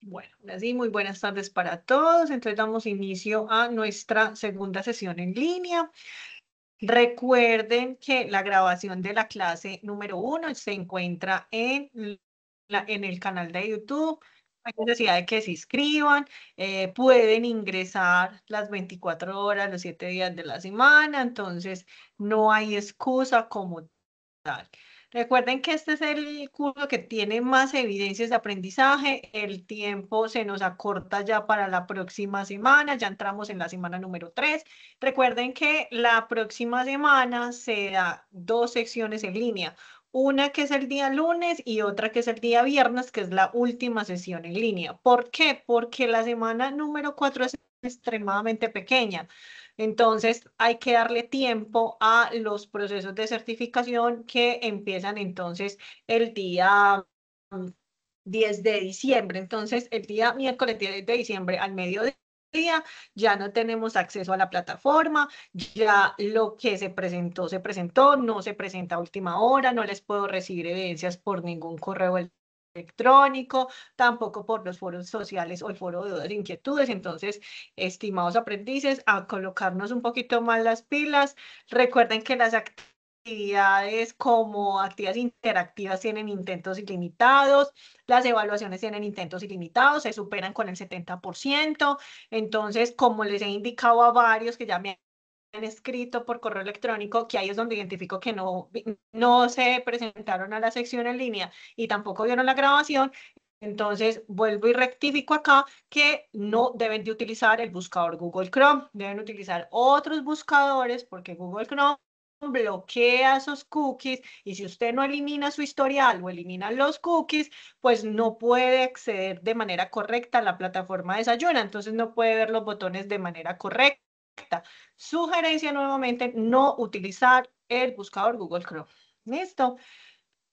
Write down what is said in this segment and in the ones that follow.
Bueno, ahora sí, muy buenas tardes para todos. Entonces damos inicio a nuestra segunda sesión en línea. Recuerden que la grabación de la clase número 1 se encuentra en el canal de YouTube. Hay necesidad de que se inscriban. Pueden ingresar las 24 horas, los 7 días de la semana. Entonces, no hay excusa como tal. Recuerden que este es el curso que tiene más evidencias de aprendizaje. El tiempo se nos acorta ya para la próxima semana. Ya entramos en la semana número 3. Recuerden que la próxima semana se da dos secciones en línea. Una que es el día lunes y otra que es el día viernes, que es la última sesión en línea. ¿Por qué? Porque la semana número 4 es extremadamente pequeña. Entonces, hay que darle tiempo a los procesos de certificación que empiezan entonces el día 10 de diciembre. Entonces, el día miércoles 10 de diciembre al mediodía ya no tenemos acceso a la plataforma, ya lo que se presentó, no se presenta a última hora, no les puedo recibir evidencias por ningún correo electrónico, tampoco por los foros sociales o el foro de dudas e inquietudes. Entonces, estimados aprendices, a colocarnos un poquito más las pilas. Recuerden que las actividades como actividades interactivas tienen intentos ilimitados, las evaluaciones tienen intentos ilimitados, se superan con el 70%. Entonces, como les he indicado a varios que ya me han escrito por correo electrónico, que ahí es donde identifico que no se presentaron a la sección en línea y tampoco vieron la grabación. Entonces, vuelvo y rectifico acá que no deben de utilizar el buscador Google Chrome, deben utilizar otros buscadores porque Google Chrome bloquea esos cookies y si usted no elimina su historial o elimina los cookies, pues no puede acceder de manera correcta a la plataforma de Sayuna, entonces no puede ver los botones de manera correcta. Sugerencia nuevamente, no utilizar el buscador Google Chrome. ¿Listo?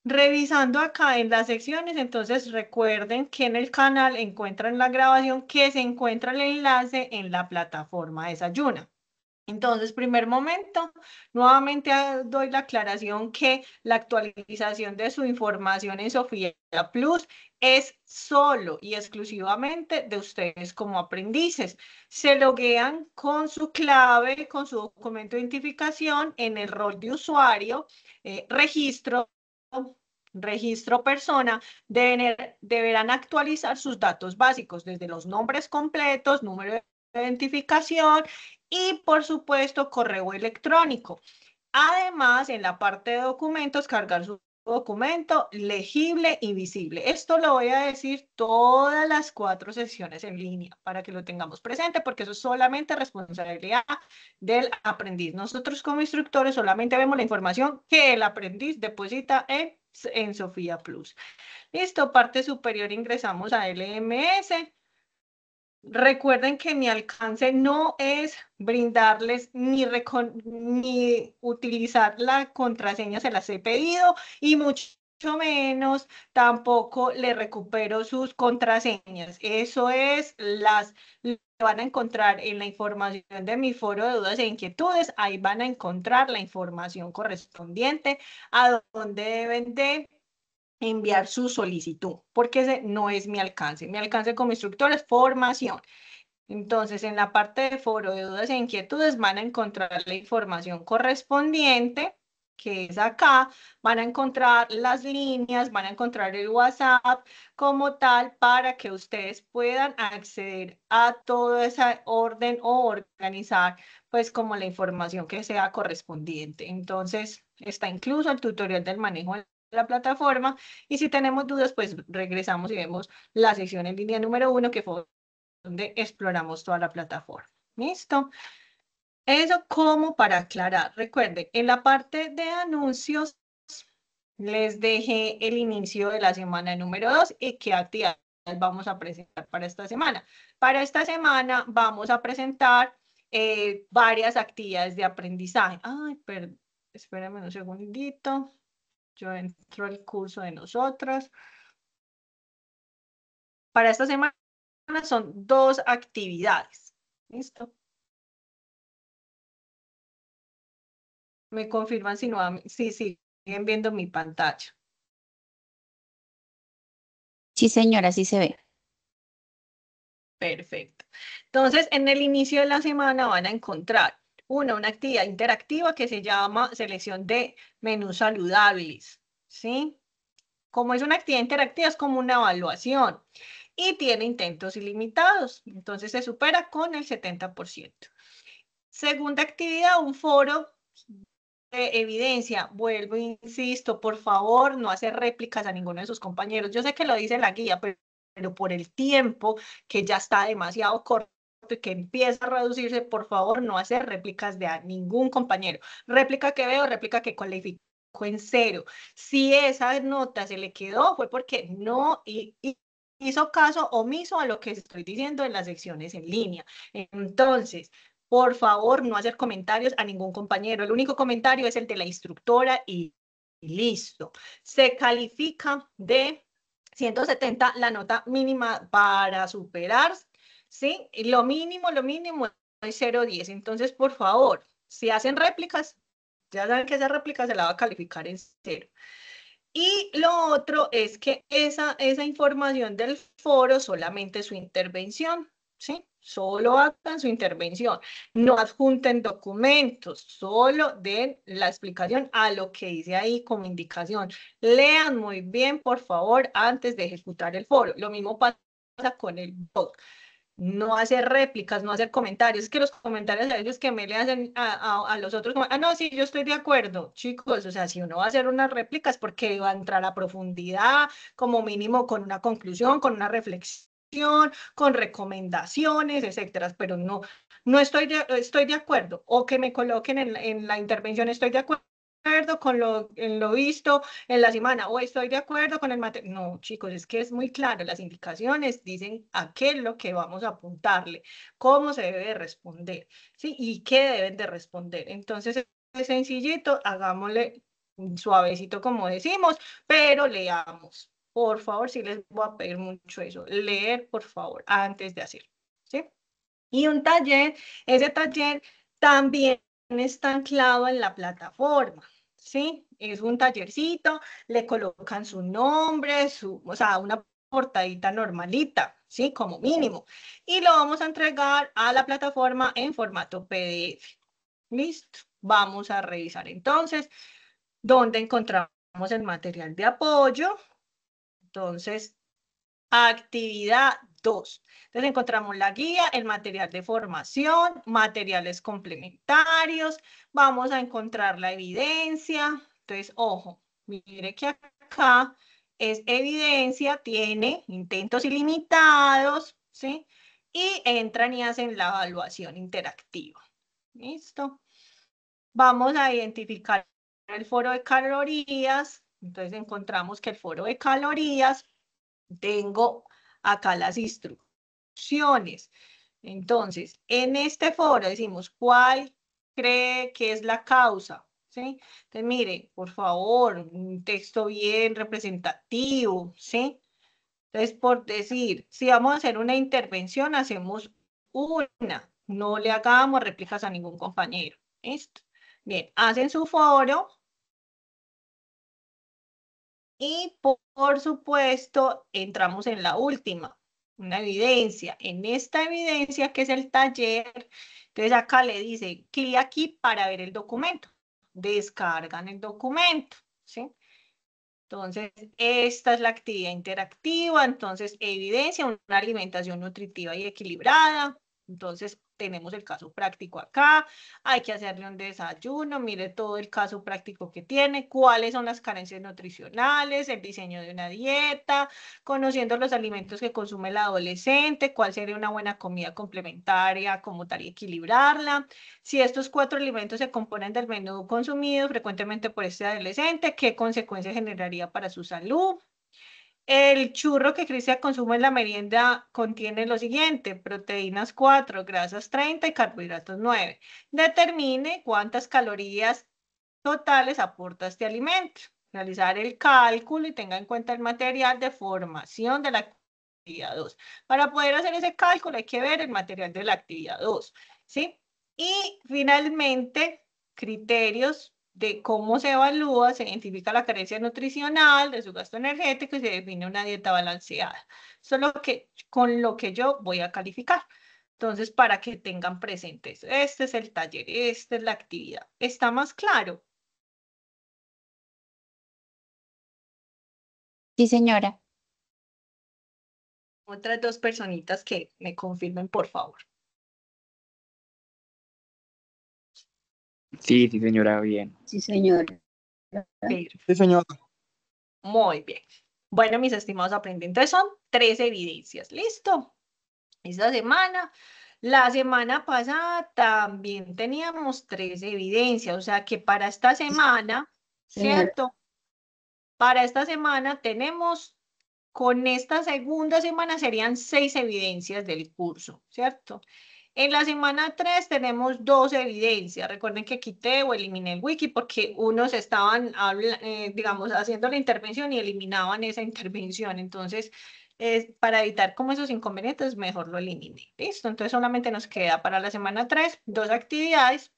Revisando acá en las secciones, entonces recuerden que en el canal encuentran la grabación que se encuentra el enlace en la plataforma de Sayuna. Entonces, primer momento, nuevamente doy la aclaración que la actualización de su información en Sofía Plus es solo y exclusivamente de ustedes como aprendices. Se loguean con su clave, con su documento de identificación en el rol de usuario, registro, registro persona, deberán actualizar sus datos básicos, desde los nombres completos, número de identificación y, por supuesto, correo electrónico. Además, en la parte de documentos, cargar su documento legible y visible. Esto lo voy a decir todas las 4 sesiones en línea para que lo tengamos presente, porque eso es solamente responsabilidad del aprendiz. Nosotros como instructores solamente vemos la información que el aprendiz deposita en Sofía Plus. Listo, parte superior ingresamos a LMS. Recuerden que mi alcance no es brindarles ni utilizar la contraseña, se las he pedido, y mucho menos tampoco le recupero sus contraseñas. Eso es lo van a encontrar en la información de mi foro de dudas e inquietudes. Ahí van a encontrar la información correspondiente a donde deben de enviar su solicitud, porque ese no es mi alcance. Mi alcance como instructor es formación. Entonces, en la parte de foro de dudas e inquietudes van a encontrar la información correspondiente, que es acá, van a encontrar las líneas, van a encontrar el WhatsApp como tal para que ustedes puedan acceder a toda esa orden o organizar pues como la información que sea correspondiente. Entonces, está incluso el tutorial del manejo de la plataforma y si tenemos dudas, pues regresamos y vemos la sección en línea número 1 que fue donde exploramos toda la plataforma. ¿Listo? Eso como para aclarar. Recuerden, en la parte de anuncios les dejé el inicio de la semana número 2 y qué actividades vamos a presentar para esta semana. Para esta semana vamos a presentar varias actividades de aprendizaje. Ay, perdón, espérenme un segundito. Yo entro al curso de nosotros. Para esta semana son 2 actividades. ¿Listo? Me confirman si no, si siguen viendo mi pantalla. Sí, señora, sí se ve. Perfecto. Entonces, en el inicio de la semana van a encontrar una actividad interactiva que se llama selección de menús saludables, ¿sí? Como es una actividad interactiva, es como una evaluación y tiene intentos ilimitados, entonces se supera con el 70%. Segunda actividad, un foro de evidencia. Vuelvo, insisto, por favor, no hacer réplicas a ninguno de sus compañeros. Yo sé que lo dice la guía, pero por el tiempo que ya está demasiado corto y que empieza a reducirse, por favor, no hacer réplicas de a ningún compañero. Réplica que veo, réplica que cualifico en cero. Si esa nota se le quedó, fue porque no hizo caso omiso a lo que estoy diciendo en las secciones en línea. Entonces, por favor, no hacer comentarios a ningún compañero. El único comentario es el de la instructora y listo. Se califica de 170 la nota mínima para superar, ¿sí? Y lo mínimo es 0,10. Entonces, por favor, si hacen réplicas, ya saben que esa réplica se la va a calificar en 0. Y lo otro es que esa información del foro solamente su intervención, ¿sí? Solo hagan su intervención, no adjunten documentos, solo den la explicación a lo que dice ahí como indicación. Lean muy bien, por favor, antes de ejecutar el foro. Lo mismo pasa con el blog. No hacer réplicas, no hacer comentarios. Es que los comentarios a veces que me le hacen a los otros, no, sí, yo estoy de acuerdo, chicos, o sea, si uno va a hacer unas réplicas porque va a entrar a profundidad, como mínimo con una conclusión, con una reflexión, con recomendaciones, etcétera, pero no estoy de acuerdo, o que me coloquen en la intervención, estoy de acuerdo con lo visto en la semana, o estoy de acuerdo con el material. No, chicos, es que es muy claro, las indicaciones dicen a qué es lo que vamos a apuntarle, cómo se debe responder, ¿sí? Y qué deben de responder. Entonces, es sencillito, hagámosle suavecito como decimos, pero leamos. Por favor, sí les voy a pedir mucho eso, leer, por favor, antes de hacer, ¿sí? Y un taller, ese taller también está anclado en la plataforma, ¿sí? Es un tallercito, le colocan su nombre, o sea, una portadita normalita, ¿sí? Como mínimo. Y lo vamos a entregar a la plataforma en formato PDF. Listo. Vamos a revisar entonces dónde encontramos el material de apoyo. Entonces, actividad 2. Entonces encontramos la guía, el material de formación, materiales complementarios, vamos a encontrar la evidencia. Entonces, ojo, mire que acá es evidencia, tiene intentos ilimitados, ¿sí? Y entran y hacen la evaluación interactiva. ¿Listo? Vamos a identificar el foro de calorías. Entonces encontramos que el foro de calorías tengo acá las instrucciones. Entonces, en este foro decimos, ¿cuál cree que es la causa? ¿Sí? Entonces, mire, por favor, un texto bien representativo, ¿sí? Entonces, por decir, si vamos a hacer una intervención, hacemos una, no le hagamos réplicas a ningún compañero. ¿Listo? Bien, hacen su foro, y por supuesto, entramos en la última, una evidencia. En esta evidencia, que es el taller, entonces acá le dice, clic aquí para ver el documento. Descargan el documento, ¿sí? Entonces, esta es la actividad interactiva. Entonces, evidencia una alimentación nutritiva y equilibrada. Entonces, tenemos el caso práctico acá. Hay que hacerle un desayuno. Mire todo el caso práctico que tiene. Cuáles son las carencias nutricionales, el diseño de una dieta, conociendo los alimentos que consume el adolescente, cuál sería una buena comida complementaria, como tal y equilibrarla. Si estos 4 alimentos se componen del menú consumido frecuentemente por este adolescente, ¿qué consecuencias generaría para su salud? El churro que Cristian consume en la merienda contiene lo siguiente: proteínas 4, grasas 30 y carbohidratos 9. Determine cuántas calorías totales aporta este alimento. Realizar el cálculo y tenga en cuenta el material de formación de la actividad 2. Para poder hacer ese cálculo hay que ver el material de la actividad 2, ¿sí? Y finalmente, criterios de cómo se evalúa, se identifica la carencia nutricional de su gasto energético y se define una dieta balanceada. Solo que con lo que yo voy a calificar. Entonces, para que tengan presentes, este es el taller, esta es la actividad. ¿Está más claro? Sí, señora. Otras dos personitas que me confirmen, por favor. Sí, sí, señora, bien. Sí, señora. Perfecto. Sí, señora. Muy bien. Bueno, mis estimados aprendientes, son 3 evidencias. ¿Listo? Esta semana, la semana pasada también teníamos 3 evidencias, o sea que para esta semana, Señora. ¿cierto? Para esta semana tenemos, con esta segunda semana serían 6 evidencias del curso, ¿cierto? En la semana 3 tenemos 2 evidencias. Recuerden que quité o eliminé el wiki porque unos estaban, digamos, haciendo la intervención y eliminaban esa intervención. Entonces, para evitar como esos inconvenientes, mejor lo eliminé. ¿Listo? Entonces, solamente nos queda para la semana 3 2 actividades.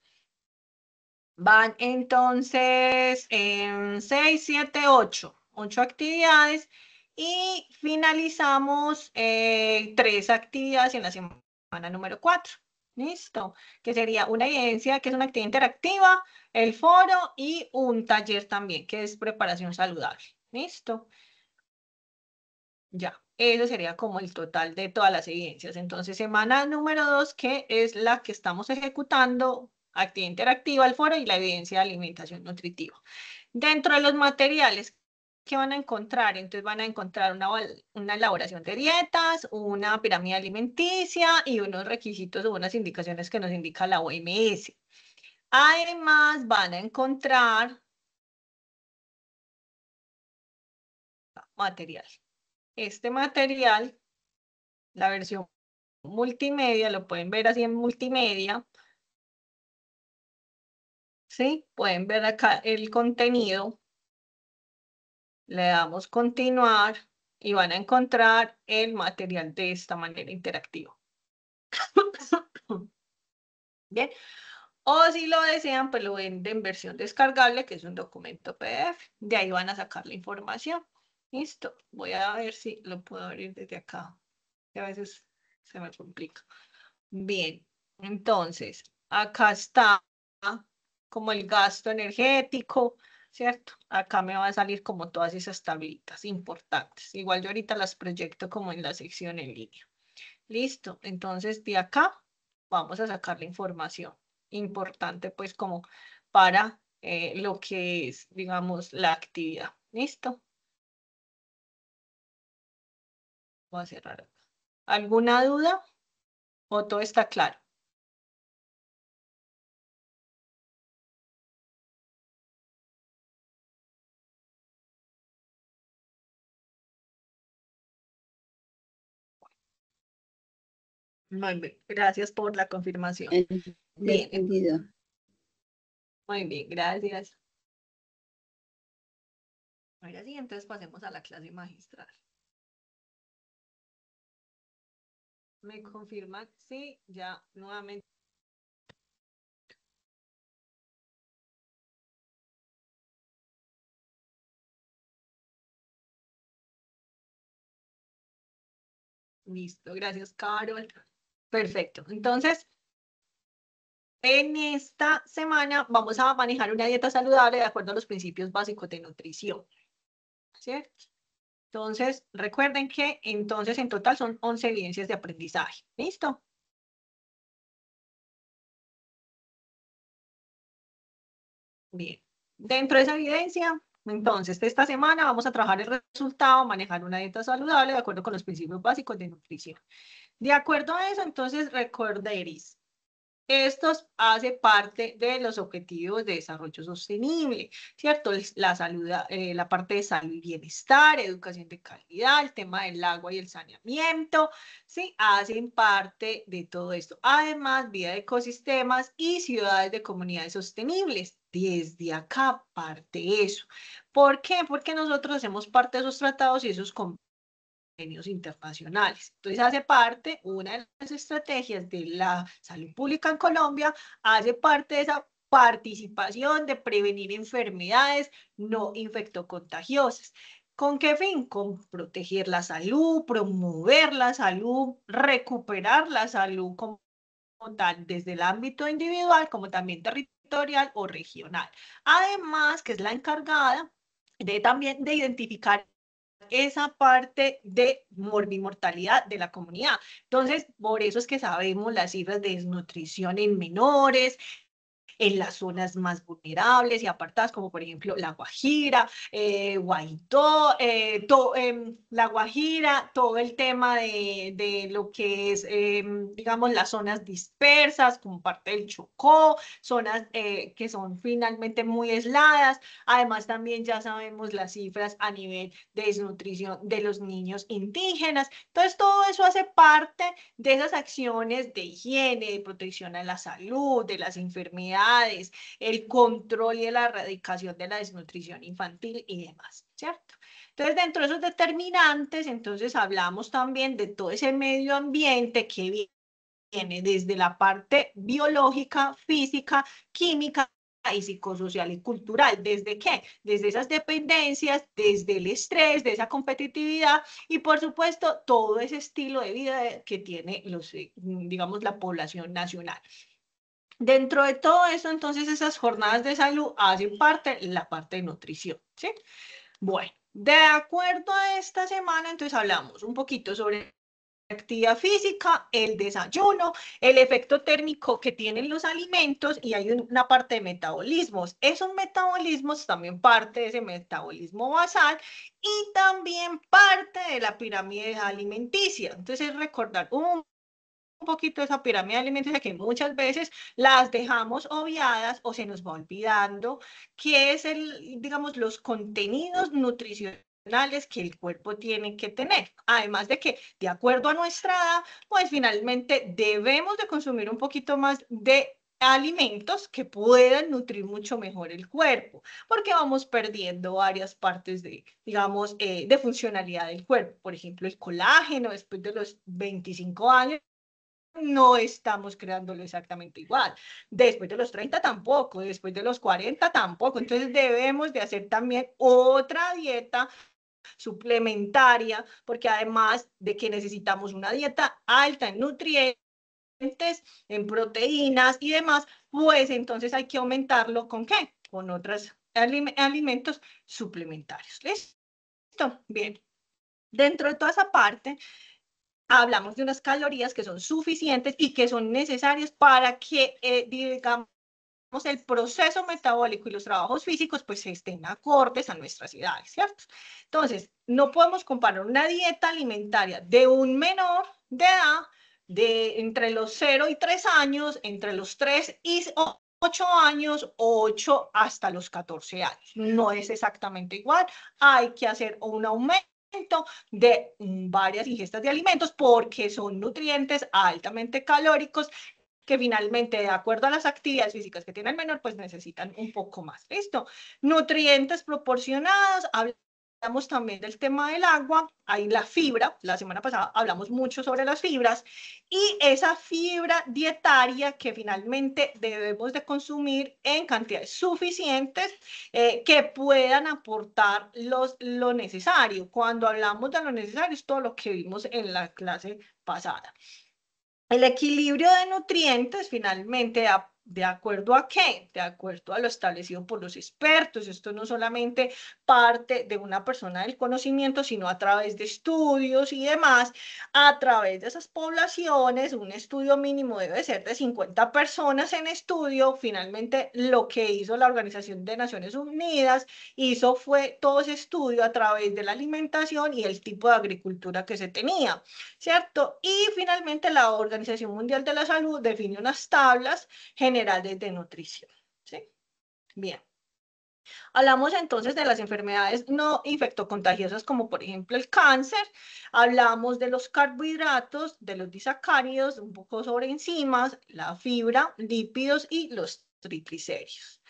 Van entonces 6, 7, 8. 8 actividades. Y finalizamos 3 actividades en la semana número 4. Listo. Que sería una evidencia, que es una actividad interactiva, el foro y un taller también, que es preparación saludable. Listo. Ya, eso sería como el total de todas las evidencias. Entonces, semana número 2, que es la que estamos ejecutando, actividad interactiva, el foro y la evidencia de alimentación nutritiva. Dentro de los materiales que van a encontrar, entonces van a encontrar una elaboración de dietas, una pirámide alimenticia y unos requisitos o unas indicaciones que nos indica la OMS. Además, van a encontrar material. Este material, la versión multimedia, lo pueden ver así en multimedia, ¿sí? Pueden ver acá el contenido, le damos continuar y van a encontrar el material de esta manera interactiva. Bien, o si lo desean, pues lo ven en versión descargable, que es un documento PDF, de ahí van a sacar la información. Listo, voy a ver si lo puedo abrir desde acá, que a veces se me complica. Bien, entonces, acá está como el gasto energético, ¿cierto? Acá me va a salir como todas esas tablitas importantes. Igual yo ahorita las proyecto como en la sección en línea. Listo, entonces de acá vamos a sacar la información importante pues como para lo que es, digamos, la actividad. ¿Listo? Voy a cerrar acá. ¿Alguna duda o todo está claro? Muy bien, gracias por la confirmación. Bien, Entendido. muy bien, gracias. Ahora sí, entonces pasemos a la clase magistral. ¿Me confirman? Sí, ya nuevamente. Listo, gracias, Carol. Perfecto. Entonces, en esta semana vamos a manejar una dieta saludable de acuerdo a los principios básicos de nutrición. ¿Cierto? Entonces, recuerden que entonces en total son 11 evidencias de aprendizaje. ¿Listo? Bien. Dentro de esa evidencia, entonces, esta semana vamos a trabajar el resultado, manejar una dieta saludable de acuerdo con los principios básicos de nutrición. De acuerdo a eso, entonces, recorderis. Estos hace parte de los objetivos de desarrollo sostenible, ¿cierto? La salud, la parte de salud y bienestar, educación de calidad, el tema del agua y el saneamiento, ¿sí? Hacen parte de todo esto. Además, vida de ecosistemas y ciudades de comunidades sostenibles. Desde acá parte eso. ¿Por qué? Porque nosotros hacemos parte de esos tratados y esos convenios internacionales. Entonces hace parte, una de las estrategias de la salud pública en Colombia, hace parte de esa participación de prevenir enfermedades no infectocontagiosas. ¿Con qué fin? Con proteger la salud, promover la salud, recuperar la salud como tal, desde el ámbito individual como también territorial o regional. Además, que es la encargada de también de identificar esa parte de morbimortalidad de la comunidad. Entonces, por eso es que sabemos las cifras de desnutrición en menores, en las zonas más vulnerables y apartadas, como por ejemplo La Guajira, Guaidó, La Guajira, todo el tema de lo que es, digamos, las zonas dispersas, como parte del Chocó, zonas que son finalmente muy aisladas. Además, también ya sabemos las cifras a nivel de desnutrición de los niños indígenas. Entonces, todo eso hace parte de esas acciones de higiene, de protección a la salud, de las enfermedades, el control y la erradicación de la desnutrición infantil y demás, ¿cierto? Entonces, dentro de esos determinantes, entonces hablamos también de todo ese medio ambiente que viene desde la parte biológica, física, química y psicosocial y cultural. ¿Desde qué? Desde esas dependencias, desde el estrés, de esa competitividad y por supuesto todo ese estilo de vida que tiene los, digamos, la población nacional. Dentro de todo eso, entonces, esas jornadas de salud hacen parte, la parte de nutrición, ¿sí? Bueno, de acuerdo a esta semana, entonces hablamos un poquito sobre actividad física, el desayuno, el efecto térmico que tienen los alimentos y hay una parte de metabolismos. Esos metabolismos también parte de ese metabolismo basal y también parte de la pirámide alimenticia. Entonces, recordar un poquito esa pirámide alimenticia que muchas veces las dejamos obviadas o se nos va olvidando, que es digamos, los contenidos nutricionales que el cuerpo tiene que tener. Además de que, de acuerdo a nuestra edad, pues finalmente debemos de consumir un poquito más de alimentos que puedan nutrir mucho mejor el cuerpo, porque vamos perdiendo varias partes de, digamos, de funcionalidad del cuerpo. Por ejemplo, el colágeno después de los 25 años no estamos creándolo exactamente igual. Después de los 30 tampoco, después de los 40 tampoco. Entonces debemos de hacer también otra dieta suplementaria, porque además de que necesitamos una dieta alta en nutrientes, en proteínas y demás, pues entonces hay que aumentarlo ¿con qué? Con otros alimentos suplementarios. ¿Listo? Bien. Dentro de toda esa parte, hablamos de unas calorías que son suficientes y que son necesarias para que, digamos, el proceso metabólico y los trabajos físicos pues estén acordes a nuestras edades, ¿cierto? Entonces, no podemos comparar una dieta alimentaria de un menor de edad de entre los 0 y 3 años, entre los 3 y 8 años, 8 hasta los 14 años. No es exactamente igual, hay que hacer un aumento de varias ingestas de alimentos porque son nutrientes altamente calóricos que finalmente, de acuerdo a las actividades físicas que tiene el menor, pues necesitan un poco más. ¿Listo? Nutrientes proporcionados, hablamos también del tema del agua, hay la fibra, la semana pasada hablamos mucho sobre las fibras, y esa fibra dietaria que finalmente debemos de consumir en cantidades suficientes que puedan aportar lo necesario. Cuando hablamos de lo necesario es todo lo que vimos en la clase pasada. El equilibrio de nutrientes, finalmente, ¿de acuerdo a qué? De acuerdo a lo establecido por los expertos. Esto no solamente parte de una persona del conocimiento, sino a través de estudios y demás, a través de esas poblaciones, un estudio mínimo debe ser de 50 personas en estudio. Finalmente, lo que hizo la Organización de Naciones Unidas, fue todo ese estudio a través de la alimentación y el tipo de agricultura que se tenía. ¿Cierto? Y finalmente la Organización Mundial de la Salud define unas tablas generales de nutrición. ¿Sí? Bien. Hablamos entonces de las enfermedades no infectocontagiosas como por ejemplo el cáncer, hablamos de los carbohidratos, de los disacáridos, un poco sobre enzimas, la fibra, lípidos y los triglicéridos.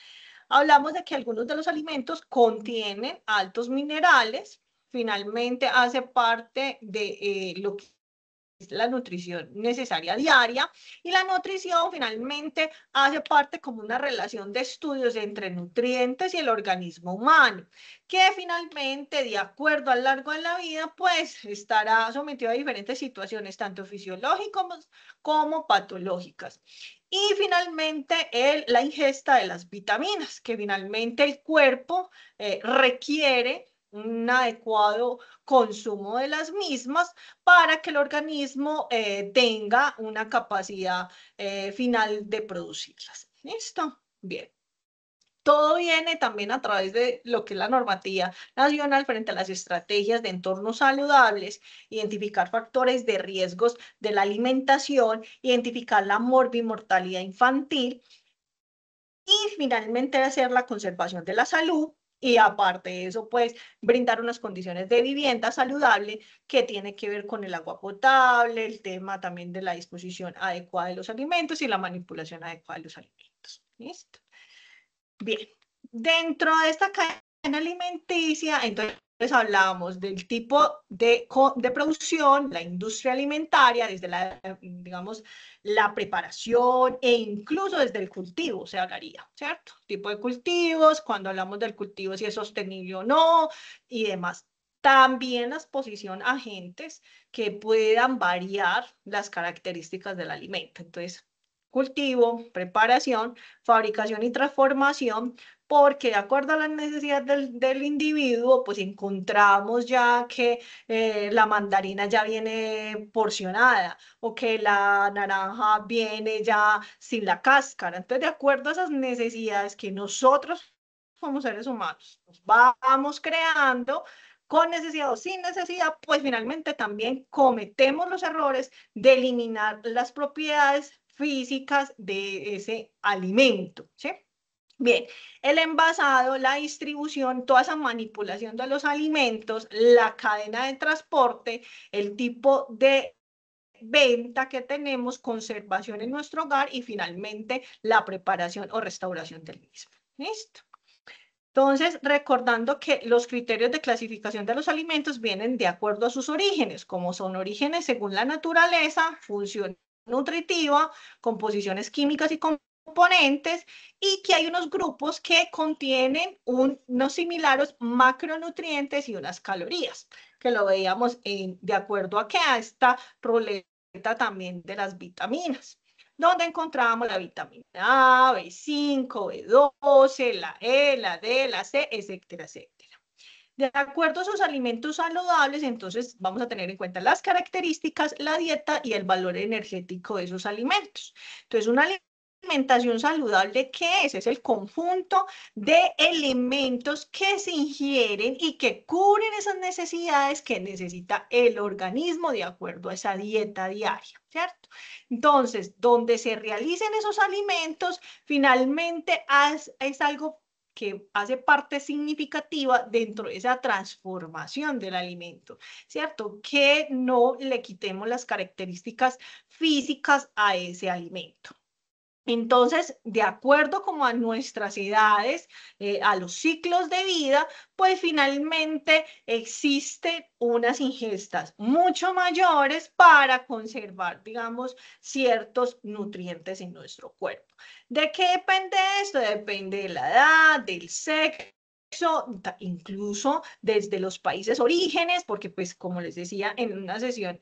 Hablamos de que algunos de los alimentos contienen altos minerales, finalmente hace parte de lo que la nutrición necesaria diaria, y la nutrición finalmente hace parte como una relación de estudios entre nutrientes y el organismo humano, que finalmente, de acuerdo al largo de la vida, pues estará sometido a diferentes situaciones, tanto fisiológicas como patológicas. Y finalmente, la ingesta de las vitaminas, que finalmente el cuerpo requiere un adecuado consumo de las mismas para que el organismo tenga una capacidad final de producirlas. ¿Listo? Bien. Todo viene también a través de lo que es la normativa nacional frente a las estrategias de entornos saludables, identificar factores de riesgos de la alimentación, identificar la morbimortalidad infantil y finalmente hacer la conservación de la salud. Y aparte de eso, pues brindar unas condiciones de vivienda saludable que tiene que ver con el agua potable, el tema también de la disposición adecuada de los alimentos y la manipulación adecuada de los alimentos. ¿Listo? Bien, dentro de esta cadena alimenticia, entonces hablábamos del tipo de producción, la industria alimentaria, desde la, digamos, la preparación e incluso desde el cultivo se hablaría, ¿cierto? Tipo de cultivos, cuando hablamos del cultivo, si es sostenible o no y demás. También la exposición a agentes que puedan variar las características del alimento. Entonces, cultivo, preparación, fabricación y transformación, porque de acuerdo a las necesidades del individuo, pues encontramos ya que la mandarina ya viene porcionada o que la naranja viene ya sin la cáscara. Entonces, de acuerdo a esas necesidades que nosotros como seres humanos nos vamos creando, con necesidad o sin necesidad, pues finalmente también cometemos los errores de eliminar las propiedades físicas de ese alimento, ¿sí? Bien, el envasado, la distribución, toda esa manipulación de los alimentos, la cadena de transporte, el tipo de venta que tenemos, conservación en nuestro hogar y finalmente la preparación o restauración del mismo. ¿Listo? Entonces, recordando que los criterios de clasificación de los alimentos vienen de acuerdo a sus orígenes, como son orígenes según la naturaleza, función nutritiva, composiciones químicas y componentes, y que hay unos grupos que contienen unos similares macronutrientes y unas calorías, que lo veíamos de acuerdo a que a esta ruleta también de las vitaminas donde encontramos la vitamina A, B5, B12, la E, la D, la C, etcétera, etcétera. De acuerdo a sus alimentos saludables, entonces vamos a tener en cuenta las características, la dieta y el valor energético de esos alimentos. Entonces, una alimentación saludable, ¿qué es? Es el conjunto de elementos que se ingieren y que cubren esas necesidades que necesita el organismo de acuerdo a esa dieta diaria, ¿cierto? Entonces, donde se realicen esos alimentos, finalmente es algo que hace parte significativa dentro de esa transformación del alimento, ¿cierto? Que no le quitemos las características físicas a ese alimento. Entonces, de acuerdo como a nuestras edades, a los ciclos de vida, pues finalmente existen unas ingestas mucho mayores para conservar, digamos, ciertos nutrientes en nuestro cuerpo. ¿De qué depende esto? Depende de la edad, del sexo, incluso desde los países orígenes, porque pues como les decía en una sesión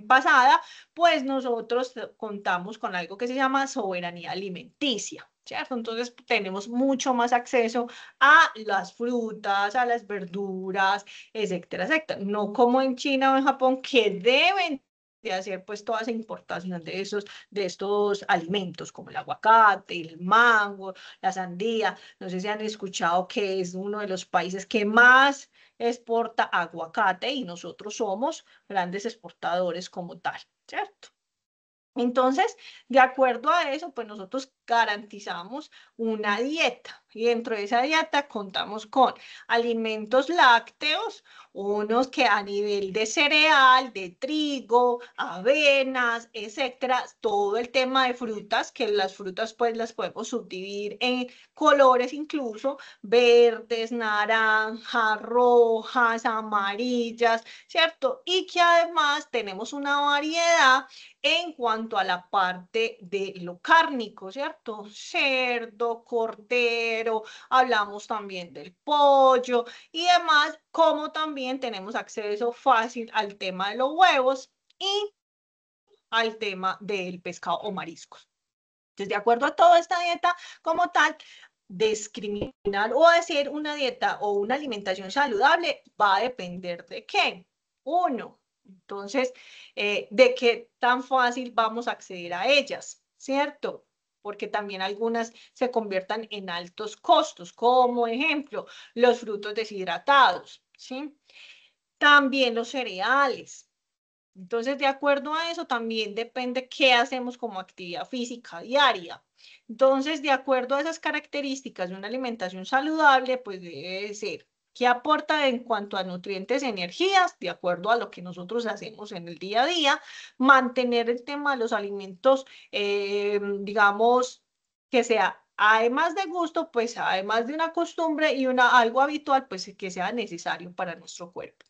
pasada, pues nosotros contamos con algo que se llama soberanía alimenticia, ¿cierto? Entonces tenemos mucho más acceso a las frutas, a las verduras, etcétera, etcétera. No como en China o en Japón que deben de hacer pues toda esa importación de estos alimentos como el aguacate, el mango, la sandía. No sé si han escuchado que es uno de los países que más exporta aguacate y nosotros somos grandes exportadores como tal, ¿cierto? Entonces, de acuerdo a eso, pues nosotros garantizamos una dieta. Y dentro de esa dieta contamos con alimentos lácteos, unos que a nivel de cereal, de trigo, avenas, etcétera, todo el tema de frutas, que las frutas pues las podemos subdividir en colores incluso, verdes, naranjas, rojas, amarillas, ¿cierto? Y que además tenemos una variedad en cuanto a la parte de lo cárnico, ¿cierto? Cerdo, cordero, hablamos también del pollo y demás, como también tenemos acceso fácil al tema de los huevos y al tema del pescado o mariscos. Entonces, de acuerdo a toda esta dieta como tal, discriminar o hacer una dieta o una alimentación saludable va a depender de qué. Uno, entonces, de qué tan fácil vamos a acceder a ellas, ¿cierto? Porque también algunas se conviertan en altos costos, como ejemplo, los frutos deshidratados, ¿sí? También los cereales. Entonces, de acuerdo a eso, también depende qué hacemos como actividad física diaria. Entonces, de acuerdo a esas características de una alimentación saludable, pues debe ser qué aporta en cuanto a nutrientes y energías, de acuerdo a lo que nosotros hacemos en el día a día, mantener el tema de los alimentos, digamos, que sea, además de gusto, pues además de una costumbre y algo habitual, pues que sea necesario para nuestro cuerpo.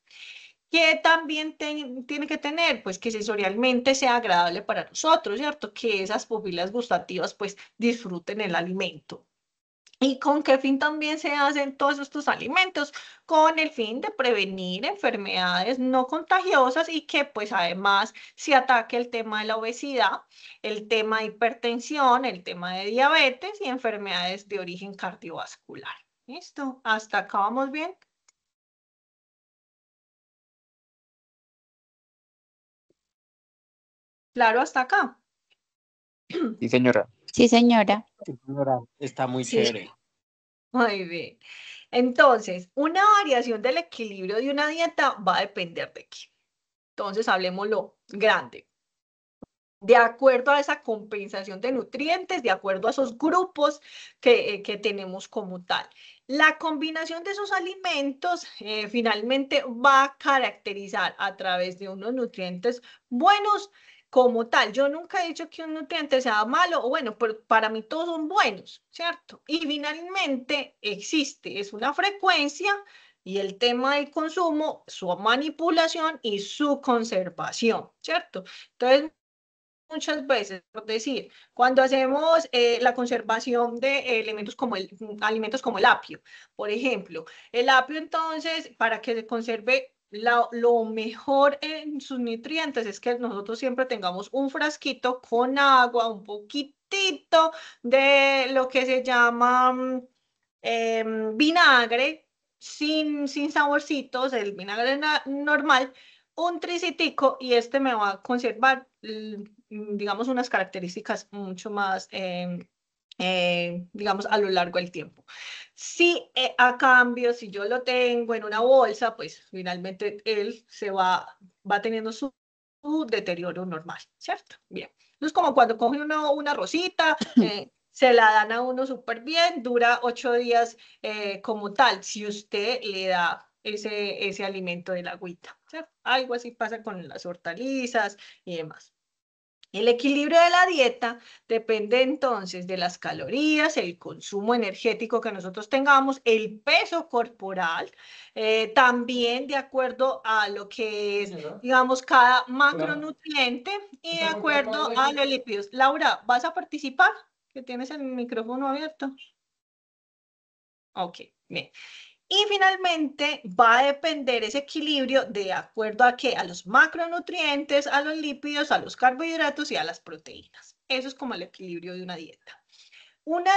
¿Qué también tiene que tener? Pues que sensorialmente sea agradable para nosotros, ¿cierto? Que esas pupilas gustativas pues disfruten el alimento. ¿Y con qué fin también se hacen todos estos alimentos? Con el fin de prevenir enfermedades no contagiosas y que pues además se ataque el tema de la obesidad, el tema de hipertensión, el tema de diabetes y enfermedades de origen cardiovascular. ¿Listo? ¿Hasta acá vamos bien? Claro, hasta acá. Sí, señora. Sí, señora. Sí, señora, está muy Sí. chévere. Muy bien. Entonces, una variación del equilibrio de una dieta va a depender de qué. Entonces, hablemoslo grande. De acuerdo a esa compensación de nutrientes, de acuerdo a esos grupos que tenemos como tal. La combinación de esos alimentos finalmente va a caracterizar a través de unos nutrientes buenos como tal. Yo nunca he dicho que un nutriente sea malo o bueno, pero para mí todos son buenos, ¿cierto? Y finalmente existe, es una frecuencia y el tema del consumo, su manipulación y su conservación, ¿cierto? Entonces, muchas veces, por decir, cuando hacemos la conservación de elementos como alimentos como el apio, por ejemplo, el apio entonces, para que se conserve lo mejor en sus nutrientes es que nosotros siempre tengamos un frasquito con agua, un poquitito de lo que se llama vinagre, sin saborcitos, el vinagre normal, un tricitico y este me va a conservar, digamos, unas características mucho más, digamos, a lo largo del tiempo. Si a cambio, si yo lo tengo en una bolsa, pues finalmente él va teniendo su deterioro normal, ¿cierto? Bien. Entonces, como cuando coge uno una rosita, se la dan a uno súper bien, dura 8 días como tal, si usted le da ese alimento de la agüita, ¿cierto? Algo así pasa con las hortalizas y demás. El equilibrio de la dieta depende entonces de las calorías, el consumo energético que nosotros tengamos, el peso corporal, también de acuerdo a lo que es, digamos, cada macronutriente y de acuerdo a los lípidos. Laura, ¿vas a participar? Que tienes el micrófono abierto. Ok, bien. Y finalmente va a depender ese equilibrio de acuerdo a qué, a los macronutrientes, a los lípidos, a los carbohidratos y a las proteínas. Eso es como el equilibrio de una dieta. Una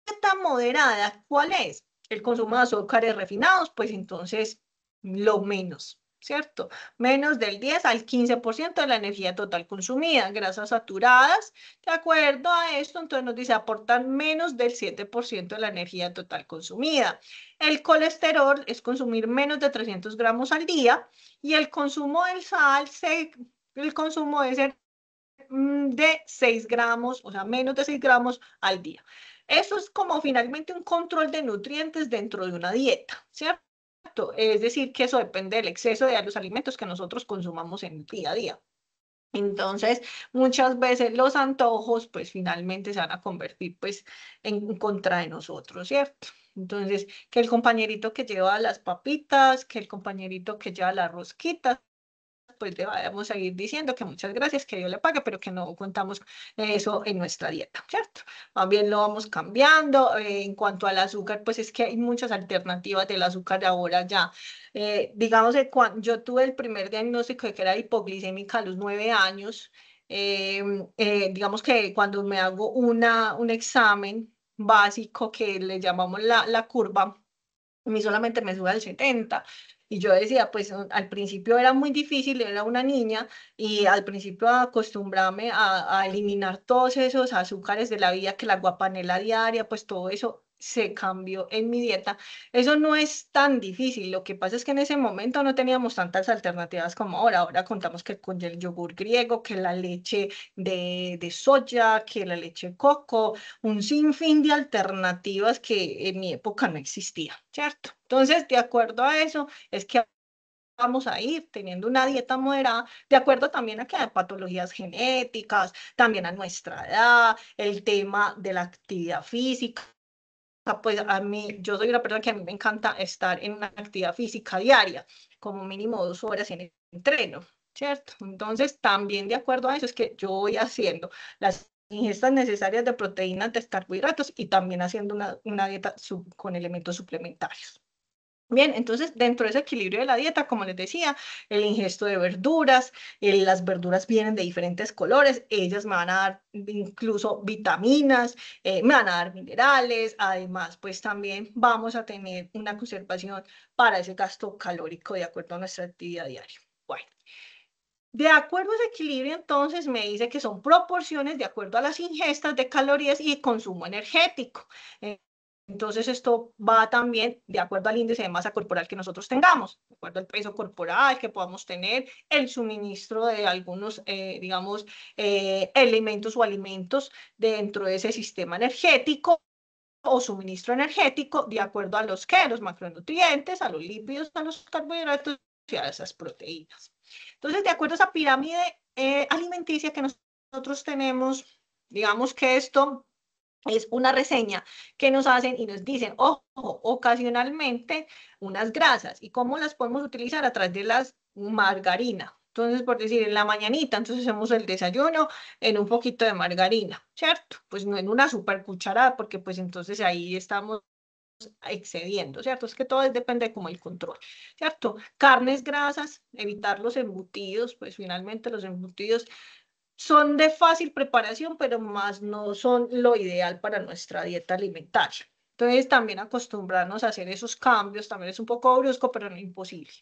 dieta moderada, ¿cuál es? El consumo de azúcares refinados, pues entonces lo menos, ¿cierto? Menos del 10 al 15% de la energía total consumida. Grasas saturadas, de acuerdo a esto, entonces nos dice aportan menos del 7% de la energía total consumida. El colesterol es consumir menos de 300 gramos al día y el consumo del sal, el consumo debe ser de 6 gramos, o sea, menos de 6 gramos al día. Eso es como finalmente un control de nutrientes dentro de una dieta, ¿cierto? Es decir, que eso depende del exceso de los alimentos que nosotros consumamos en el día a día. Entonces, muchas veces los antojos, pues finalmente se van a convertir, pues, en contra de nosotros, ¿cierto? Entonces, que el compañerito que lleva las papitas, que el compañerito que lleva las rosquitas, pues le vamos a seguir diciendo que muchas gracias, que Dios le pague, pero que no contamos eso en nuestra dieta, ¿cierto? También lo vamos cambiando. En cuanto al azúcar, pues es que hay muchas alternativas del azúcar ahora ya. Digamos que cuando yo tuve el primer diagnóstico de que era hipoglicémica a los 9 años, digamos que cuando me hago un examen básico que le llamamos la curva, a mí solamente me sube al 70. Y yo decía, pues al principio era muy difícil, era una niña, y al principio acostumbrarme a eliminar todos esos azúcares de la vida, que la guapanela diaria, pues todo eso se cambió en mi dieta. Eso no es tan difícil, lo que pasa es que en ese momento no teníamos tantas alternativas como ahora. Ahora contamos que con el yogur griego, que la leche de soya, que la leche de coco, un sinfín de alternativas que en mi época no existían, ¿cierto? Entonces, de acuerdo a eso, es que vamos a ir teniendo una dieta moderada, de acuerdo también a que hay patologías genéticas, también a nuestra edad, el tema de la actividad física. Pues a mí, yo soy una persona que a mí me encanta estar en una actividad física diaria, como mínimo 2 horas en el entreno, ¿cierto? Entonces, también de acuerdo a eso es que yo voy haciendo las ingestas necesarias de proteínas, de carbohidratos y también haciendo una dieta con elementos suplementarios. Bien, entonces dentro de ese equilibrio de la dieta, como les decía, el ingesto de verduras, las verduras vienen de diferentes colores, ellas me van a dar incluso vitaminas, me van a dar minerales, además pues también vamos a tener una conservación para ese gasto calórico de acuerdo a nuestra actividad diaria. Bueno, de acuerdo a ese equilibrio entonces me dice que son proporciones de acuerdo a las ingestas de calorías y consumo energético. Entonces, esto va también de acuerdo al índice de masa corporal que nosotros tengamos, de acuerdo al peso corporal que podamos tener, el suministro de algunos, digamos, elementos o alimentos dentro de ese sistema energético o suministro energético, de acuerdo a los macronutrientes, a los lípidos, a los carbohidratos y a esas proteínas. Entonces, de acuerdo a esa pirámide alimenticia que nosotros tenemos, digamos que esto es una reseña que nos hacen y nos dicen, ojo, ocasionalmente unas grasas y cómo las podemos utilizar a través de las margarina. Entonces, por decir, en la mañanita, entonces hacemos el desayuno en un poquito de margarina, ¿cierto? Pues no en una super cucharada, porque pues entonces ahí estamos excediendo, ¿cierto? Es que todo depende de como el control, ¿cierto? Carnes grasas, evitar los embutidos, pues finalmente los embutidos son de fácil preparación, pero más no son lo ideal para nuestra dieta alimentaria. Entonces, también acostumbrarnos a hacer esos cambios, también es un poco brusco, pero no imposible.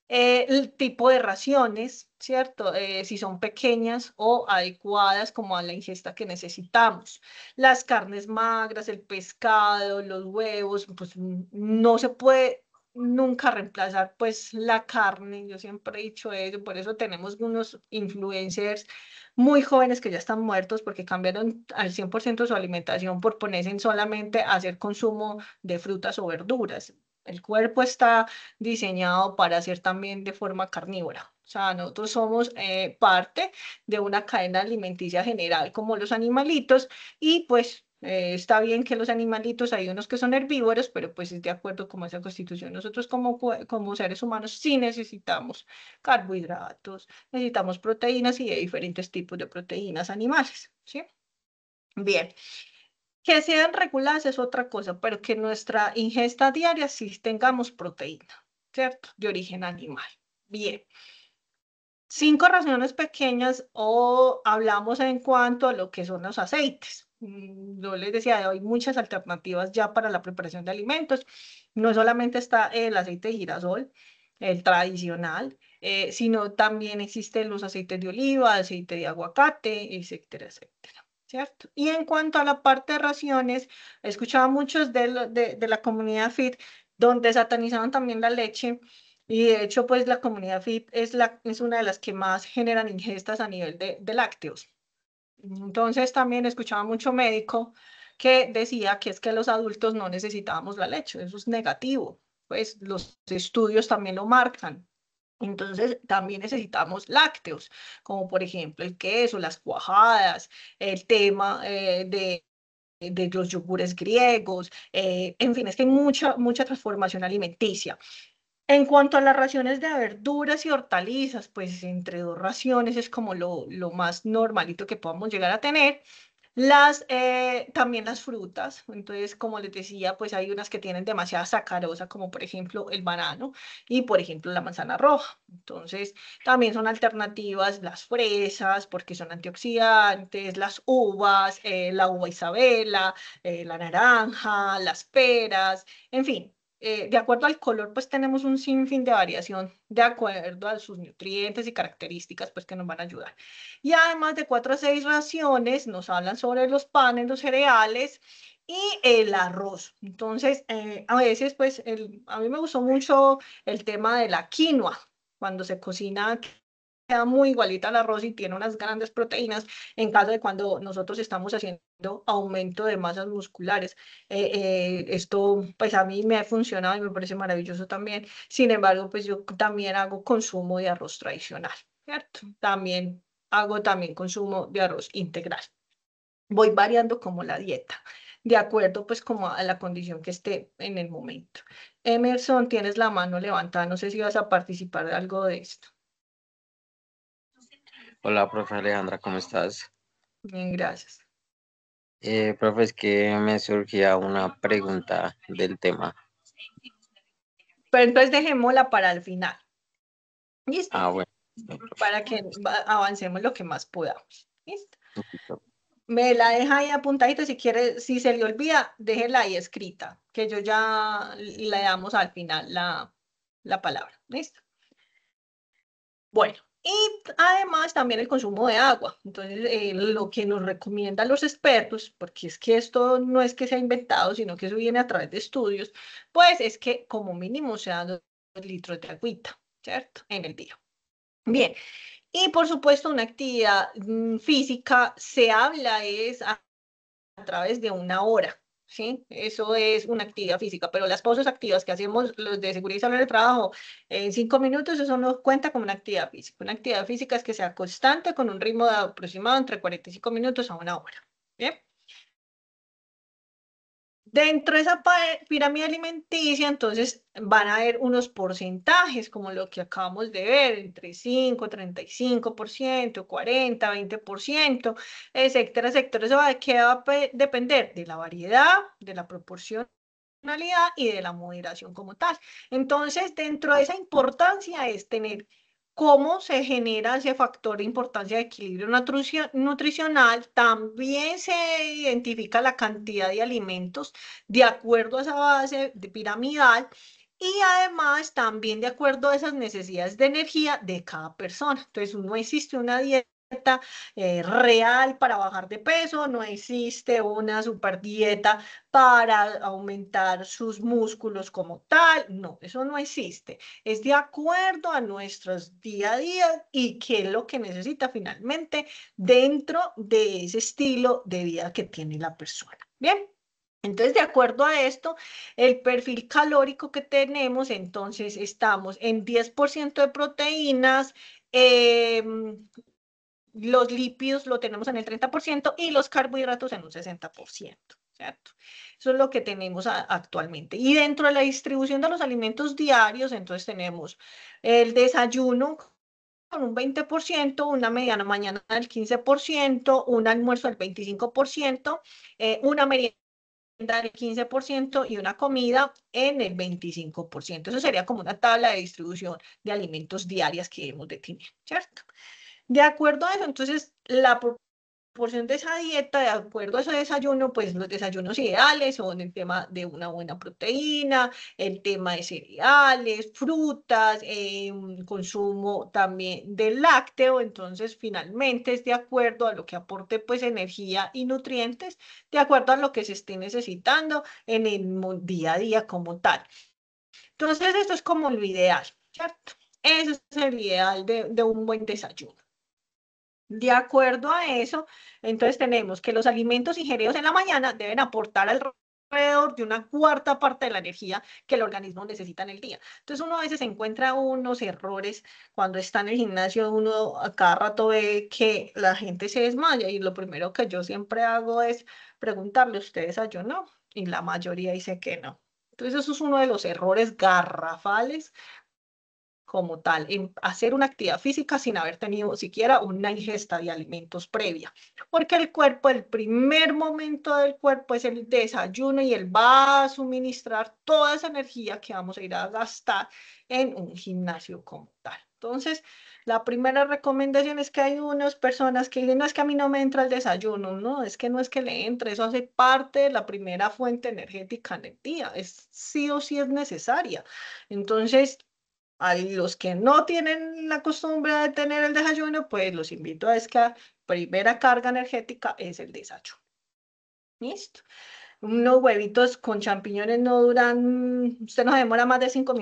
El tipo de raciones, ¿cierto? Si son pequeñas o adecuadas como a la ingesta que necesitamos. Las carnes magras, el pescado, los huevos, pues no se puede nunca reemplazar pues la carne, yo siempre he dicho eso, por eso tenemos unos influencers muy jóvenes que ya están muertos porque cambiaron al 100% su alimentación por ponerse en solamente a hacer consumo de frutas o verduras. El cuerpo está diseñado para ser también de forma carnívora. O sea, nosotros somos parte de una cadena alimenticia general como los animalitos y pues está bien que los animalitos, hay unos que son herbívoros, pero pues es de acuerdo con esa constitución. Nosotros como seres humanos sí necesitamos carbohidratos, necesitamos proteínas y de diferentes tipos de proteínas animales, ¿sí? Bien. Que sean reguladas es otra cosa, pero que nuestra ingesta diaria sí tengamos proteína, ¿cierto? De origen animal. Bien. 5 raciones pequeñas o hablamos en cuanto a lo que son los aceites. Yo les decía, hay muchas alternativas ya para la preparación de alimentos. No solamente está el aceite de girasol, el tradicional, sino también existen los aceites de oliva, aceite de aguacate, etcétera, etcétera. ¿Cierto? Y en cuanto a la parte de raciones, he escuchado a muchos de la comunidad fit donde satanizaban también la leche y de hecho, pues la comunidad fit es una de las que más generan ingestas a nivel de lácteos. Entonces también escuchaba mucho médico que decía que es que los adultos no necesitábamos la leche, eso es negativo, pues los estudios también lo marcan. Entonces también necesitamos lácteos, como por ejemplo el queso, las cuajadas, el tema de los yogures griegos, en fin, es que hay mucha transformación alimenticia. En cuanto a las raciones de verduras y hortalizas, pues entre dos raciones es como lo más normalito que podamos llegar a tener. También las frutas, entonces como les decía, pues hay unas que tienen demasiada sacarosa, como por ejemplo el banano y por ejemplo la manzana roja. Entonces también son alternativas las fresas, porque son antioxidantes, las uvas, la uva Isabela, la naranja, las peras, en fin. De acuerdo al color, pues tenemos un sinfín de variación de acuerdo a sus nutrientes y características, pues que nos van a ayudar. Y además de 4 a 6 raciones, nos hablan sobre los panes, los cereales y el arroz. Entonces, a veces, pues, a mí me gustó mucho el tema de la quinoa. Cuando se cocina, queda muy igualita al arroz y tiene unas grandes proteínas en caso de cuando nosotros estamos haciendo aumento de masas musculares. Esto, pues, a mí me ha funcionado y me parece maravilloso también. Sin embargo, pues, yo también hago consumo de arroz tradicional, ¿cierto? Hago también consumo de arroz integral. Voy variando como la dieta, de acuerdo pues como a la condición que esté en el momento. Emerson, tienes la mano levantada, no sé si vas a participar de algo de esto. Hola, profe Alejandra, ¿cómo estás? Bien, gracias. Profe, es que me surgía una pregunta del tema. Pero entonces dejémosla para el final. ¿Listo? Ah, bueno. Para que avancemos lo que más podamos. ¿Listo? Listo. Me la deja ahí apuntadita, si quiere, si se le olvida, déjela ahí escrita, que yo ya le damos al final la palabra. ¿Listo? Bueno, y además también el consumo de agua. Entonces, lo que nos recomiendan los expertos, porque es que esto no es que sea inventado, sino que eso viene a través de estudios, pues es que como mínimo sean 2 litros de agüita, ¿cierto? En el día. Bien, y por supuesto una actividad física se habla es a través de una hora, ¿sí? Eso es una actividad física, pero las pausas activas que hacemos los de seguridad y salud del trabajo en 5 minutos, eso no cuenta como una actividad física. Una actividad física es que sea constante con un ritmo de aproximado entre 45 minutos a una hora, ¿bien? Dentro de esa pirámide alimenticia, entonces van a haber unos porcentajes, como lo que acabamos de ver, entre 5, 35%, 40, 20%, etcétera, etcétera. Eso va, ¿de qué va a depender? De la variedad, de la proporcionalidad y de la moderación como tal. Entonces, dentro de esa importancia es tener cómo se genera ese factor de importancia de equilibrio nutricional. También se identifica la cantidad de alimentos de acuerdo a esa base de piramidal y además también de acuerdo a esas necesidades de energía de cada persona. Entonces, no existe una dieta real para bajar de peso, no existe una super dieta para aumentar sus músculos como tal, no, eso no existe. Es de acuerdo a nuestros día a día y qué es lo que necesita finalmente dentro de ese estilo de vida que tiene la persona. Bien. Entonces, de acuerdo a esto, el perfil calórico que tenemos, entonces estamos en 10% de proteínas, los lípidos lo tenemos en el 30% y los carbohidratos en un 60%, ¿cierto? Eso es lo que tenemos actualmente. Y dentro de la distribución de los alimentos diarios, entonces tenemos el desayuno con un 20%, una mediana mañana del 15%, un almuerzo del 25%, una merienda del 15% y una comida en el 25%. Eso sería como una tabla de distribución de alimentos diarias que hemos de tener, ¿cierto? De acuerdo a eso, entonces la proporción de esa dieta, de acuerdo a ese desayuno, pues los desayunos ideales son el tema de una buena proteína, el tema de cereales, frutas, consumo también de lácteo, entonces finalmente es de acuerdo a lo que aporte pues energía y nutrientes, de acuerdo a lo que se esté necesitando en el día a día como tal. Entonces esto es como lo ideal, ¿cierto? Eso es el ideal de un buen desayuno. De acuerdo a eso, entonces tenemos que los alimentos ingeridos en la mañana deben aportar alrededor de una cuarta parte de la energía que el organismo necesita en el día. Entonces uno a veces encuentra unos errores cuando está en el gimnasio, uno a cada rato ve que la gente se desmaya y lo primero que yo siempre hago es preguntarle, ¿usted desayunó? Y la mayoría dice que no. Entonces eso es uno de los errores garrafales como tal, en hacer una actividad física sin haber tenido siquiera una ingesta de alimentos previa. Porque el cuerpo, el primer momento del cuerpo es el desayuno y él va a suministrar toda esa energía que vamos a ir a gastar en un gimnasio como tal. Entonces, la primera recomendación es que hay unas personas que dicen, no es que a mí no me entra el desayuno, no, es que no es que le entre, eso hace parte de la primera fuente energética en el día, es sí o sí es necesaria. Entonces, a los que no tienen la costumbre de tener el desayuno, pues los invito a es que la primera carga energética es el desayuno. ¿Listo? Unos huevitos con champiñones no duran, usted no demora más de 5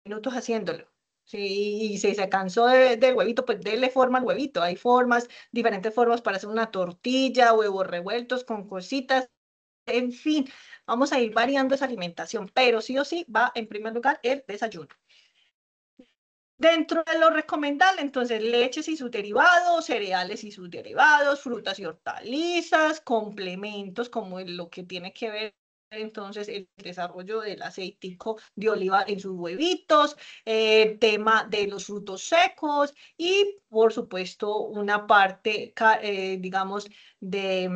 minutos haciéndolo. Sí, y si se cansó del huevito, pues déle forma al huevito. Hay formas, diferentes formas para hacer una tortilla, huevos revueltos con cositas. En fin, vamos a ir variando esa alimentación, pero sí o sí va en primer lugar el desayuno. Dentro de lo recomendable, entonces, leches y sus derivados, cereales y sus derivados, frutas y hortalizas, complementos como lo que tiene que ver entonces el desarrollo del aceitico de oliva en sus huevitos, tema de los frutos secos y, por supuesto, una parte, digamos, de,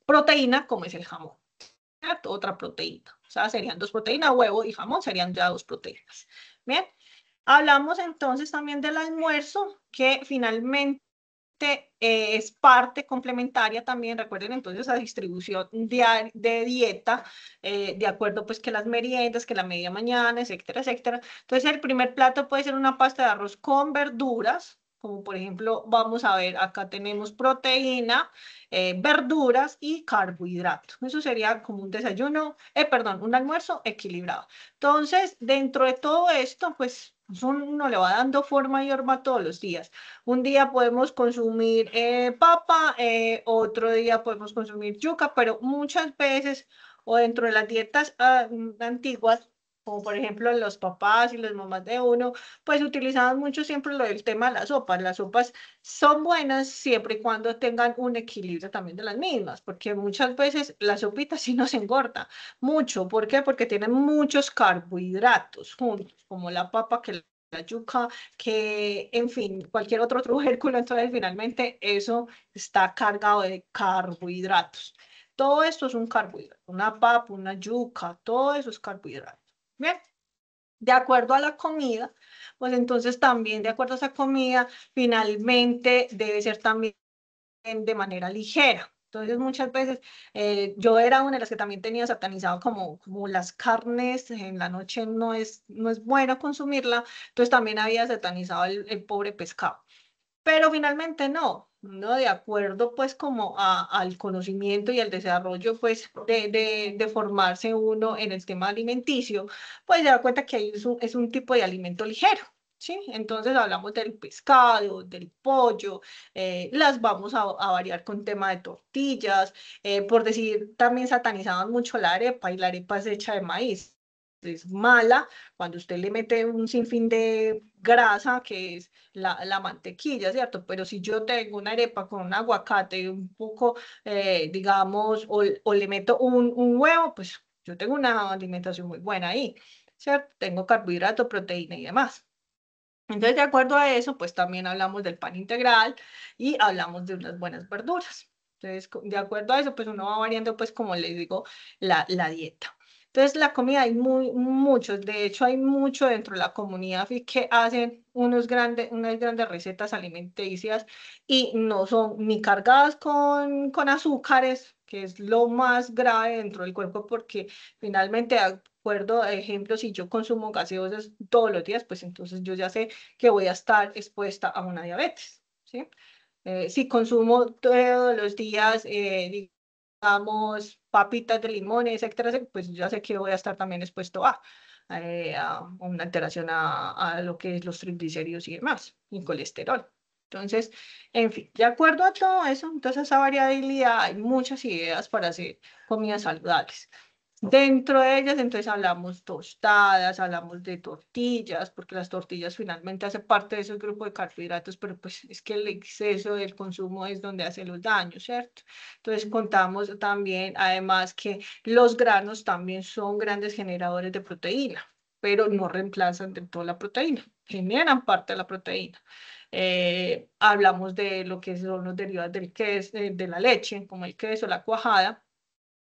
proteína como es el jamón. ¿Cierto? Otra proteína. O sea, serían dos proteínas, huevo y jamón serían ya dos proteínas. Bien, hablamos entonces también del almuerzo, que finalmente es parte complementaria también, recuerden entonces la distribución de dieta, de acuerdo pues que las meriendas, que la media mañana, etcétera, etcétera. Entonces el primer plato puede ser una pasta de arroz con verduras, como por ejemplo, vamos a ver, acá tenemos proteína, verduras y carbohidratos. Eso sería como un desayuno, perdón, un almuerzo equilibrado. Entonces, dentro de todo esto, pues uno le va dando forma y forma todos los días. Un día podemos consumir papa, otro día podemos consumir yuca, pero muchas veces o dentro de las dietas antiguas, como por ejemplo los papás y las mamás de uno, pues utilizaban mucho siempre lo del tema de las sopas. Las sopas son buenas siempre y cuando tengan un equilibrio también de las mismas, porque muchas veces la sopita sí nos engorda mucho. ¿Por qué? Porque tienen muchos carbohidratos juntos, como la papa que la yuca, que, en fin, cualquier otro tubérculo, entonces finalmente eso está cargado de carbohidratos. Todo esto es un carbohidrato, una papa, una yuca, todo eso es carbohidrato. Bien, de acuerdo a la comida, pues entonces también de acuerdo a esa comida, finalmente debe ser también de manera ligera. Entonces, muchas veces yo era una de las que también tenía satanizado como las carnes en la noche no es bueno consumirla, entonces también había satanizado el pobre pescado. Pero finalmente no, de acuerdo pues como al conocimiento y al desarrollo pues de formarse uno en el tema alimenticio, pues se da cuenta que ahí es un tipo de alimento ligero. ¿Sí? Entonces hablamos del pescado, del pollo, las vamos a variar con tema de tortillas, por decir, también satanizaban mucho la arepa y la arepa es hecha de maíz. Es mala cuando usted le mete un sinfín de grasa, que es la mantequilla, ¿cierto? Pero si yo tengo una arepa con un aguacate y un poco, digamos, o le meto un huevo, pues yo tengo una alimentación muy buena ahí, ¿cierto? Tengo carbohidrato, proteína y demás. Entonces, de acuerdo a eso, pues también hablamos del pan integral y hablamos de unas buenas verduras. Entonces, de acuerdo a eso, pues uno va variando, pues como les digo, la dieta. Entonces, la comida hay muchos, de hecho hay mucho dentro de la comunidad que hacen unas grandes recetas alimenticias y no son ni cargadas con azúcares, que es lo más grave dentro del cuerpo porque finalmente, de acuerdo a ejemplos, si yo consumo gaseosas todos los días, pues entonces yo ya sé que voy a estar expuesta a una diabetes, ¿sí? Si consumo todos los días, digamos, papitas de limón, etcétera, pues ya sé que voy a estar también expuesto a una alteración a lo que es los triglicéridos y demás, y colesterol. Entonces, en fin, de acuerdo a todo eso, entonces esa variabilidad, hay muchas ideas para hacer comidas saludables. Dentro de ellas, entonces hablamos tostadas, hablamos de tortillas, porque las tortillas finalmente hacen parte de ese grupo de carbohidratos, pero pues es que el exceso del consumo es donde hace los daños, ¿cierto? Entonces contamos también, además, que los granos también son grandes generadores de proteína, pero no reemplazan de toda la proteína, generan parte de la proteína. Hablamos de lo que son los derivados del queso, de la leche, como el queso, la cuajada,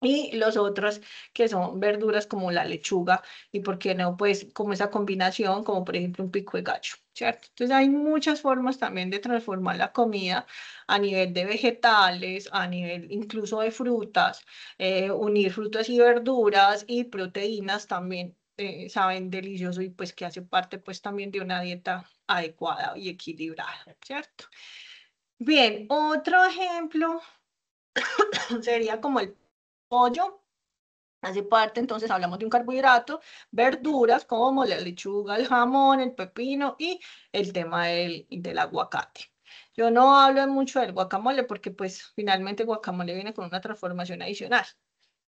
y los otros que son verduras como la lechuga y por qué no, pues como esa combinación, como por ejemplo un pico de gallo, ¿cierto? Entonces hay muchas formas también de transformar la comida a nivel de vegetales, a nivel incluso de frutas, unir frutas y verduras y proteínas también. Saben delicioso y pues que hace parte pues también de una dieta adecuada y equilibrada, ¿cierto? Bien, otro ejemplo sería como el pollo. Hace parte, entonces hablamos de un carbohidrato, verduras como la lechuga, el jamón, el pepino y el tema del aguacate. Yo no hablo mucho del guacamole porque pues finalmente el guacamole viene con una transformación adicional,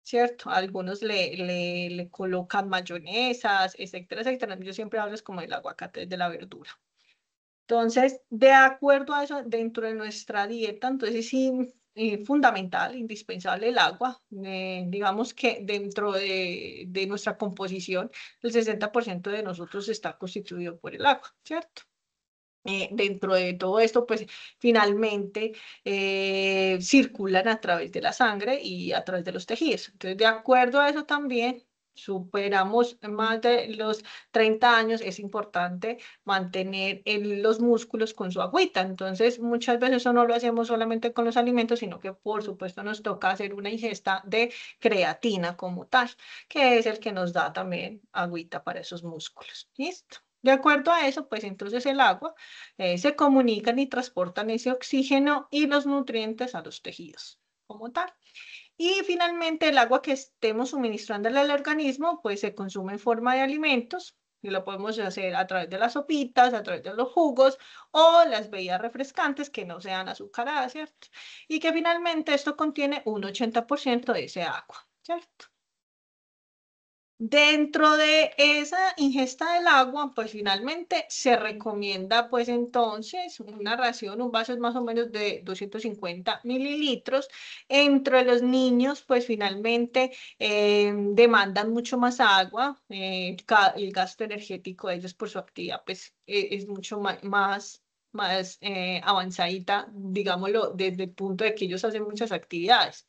¿cierto? Algunos le colocan mayonesas, etcétera, etcétera. Yo siempre hablo es como del aguacate, de la verdura. Entonces, de acuerdo a eso, dentro de nuestra dieta, entonces sí, fundamental, indispensable el agua. Digamos que dentro de nuestra composición, el 60% de nosotros está constituido por el agua, ¿cierto? Dentro de todo esto, pues finalmente circulan a través de la sangre y a través de los tejidos. Entonces, de acuerdo a eso también, superamos más de los 30 años, es importante mantener los músculos con su agüita. Entonces, muchas veces eso no lo hacemos solamente con los alimentos, sino que por supuesto nos toca hacer una ingesta de creatina como tal, que es el que nos da también agüita para esos músculos. ¿Listo? De acuerdo a eso, pues entonces el agua se comunican y transportan ese oxígeno y los nutrientes a los tejidos como tal. Y finalmente el agua que estemos suministrando al organismo, pues se consume en forma de alimentos. Y lo podemos hacer a través de las sopitas, a través de los jugos o las bebidas refrescantes que no sean azucaradas, ¿cierto? Y que finalmente esto contiene un 80% de ese agua, ¿cierto? Dentro de esa ingesta del agua, pues finalmente se recomienda, pues entonces, una ración, un vaso es más o menos de 250 mililitros. Entre los niños, pues finalmente demandan mucho más agua. El gasto energético de ellos por su actividad, pues es mucho más avanzadita, digámoslo, desde el punto de que ellos hacen muchas actividades.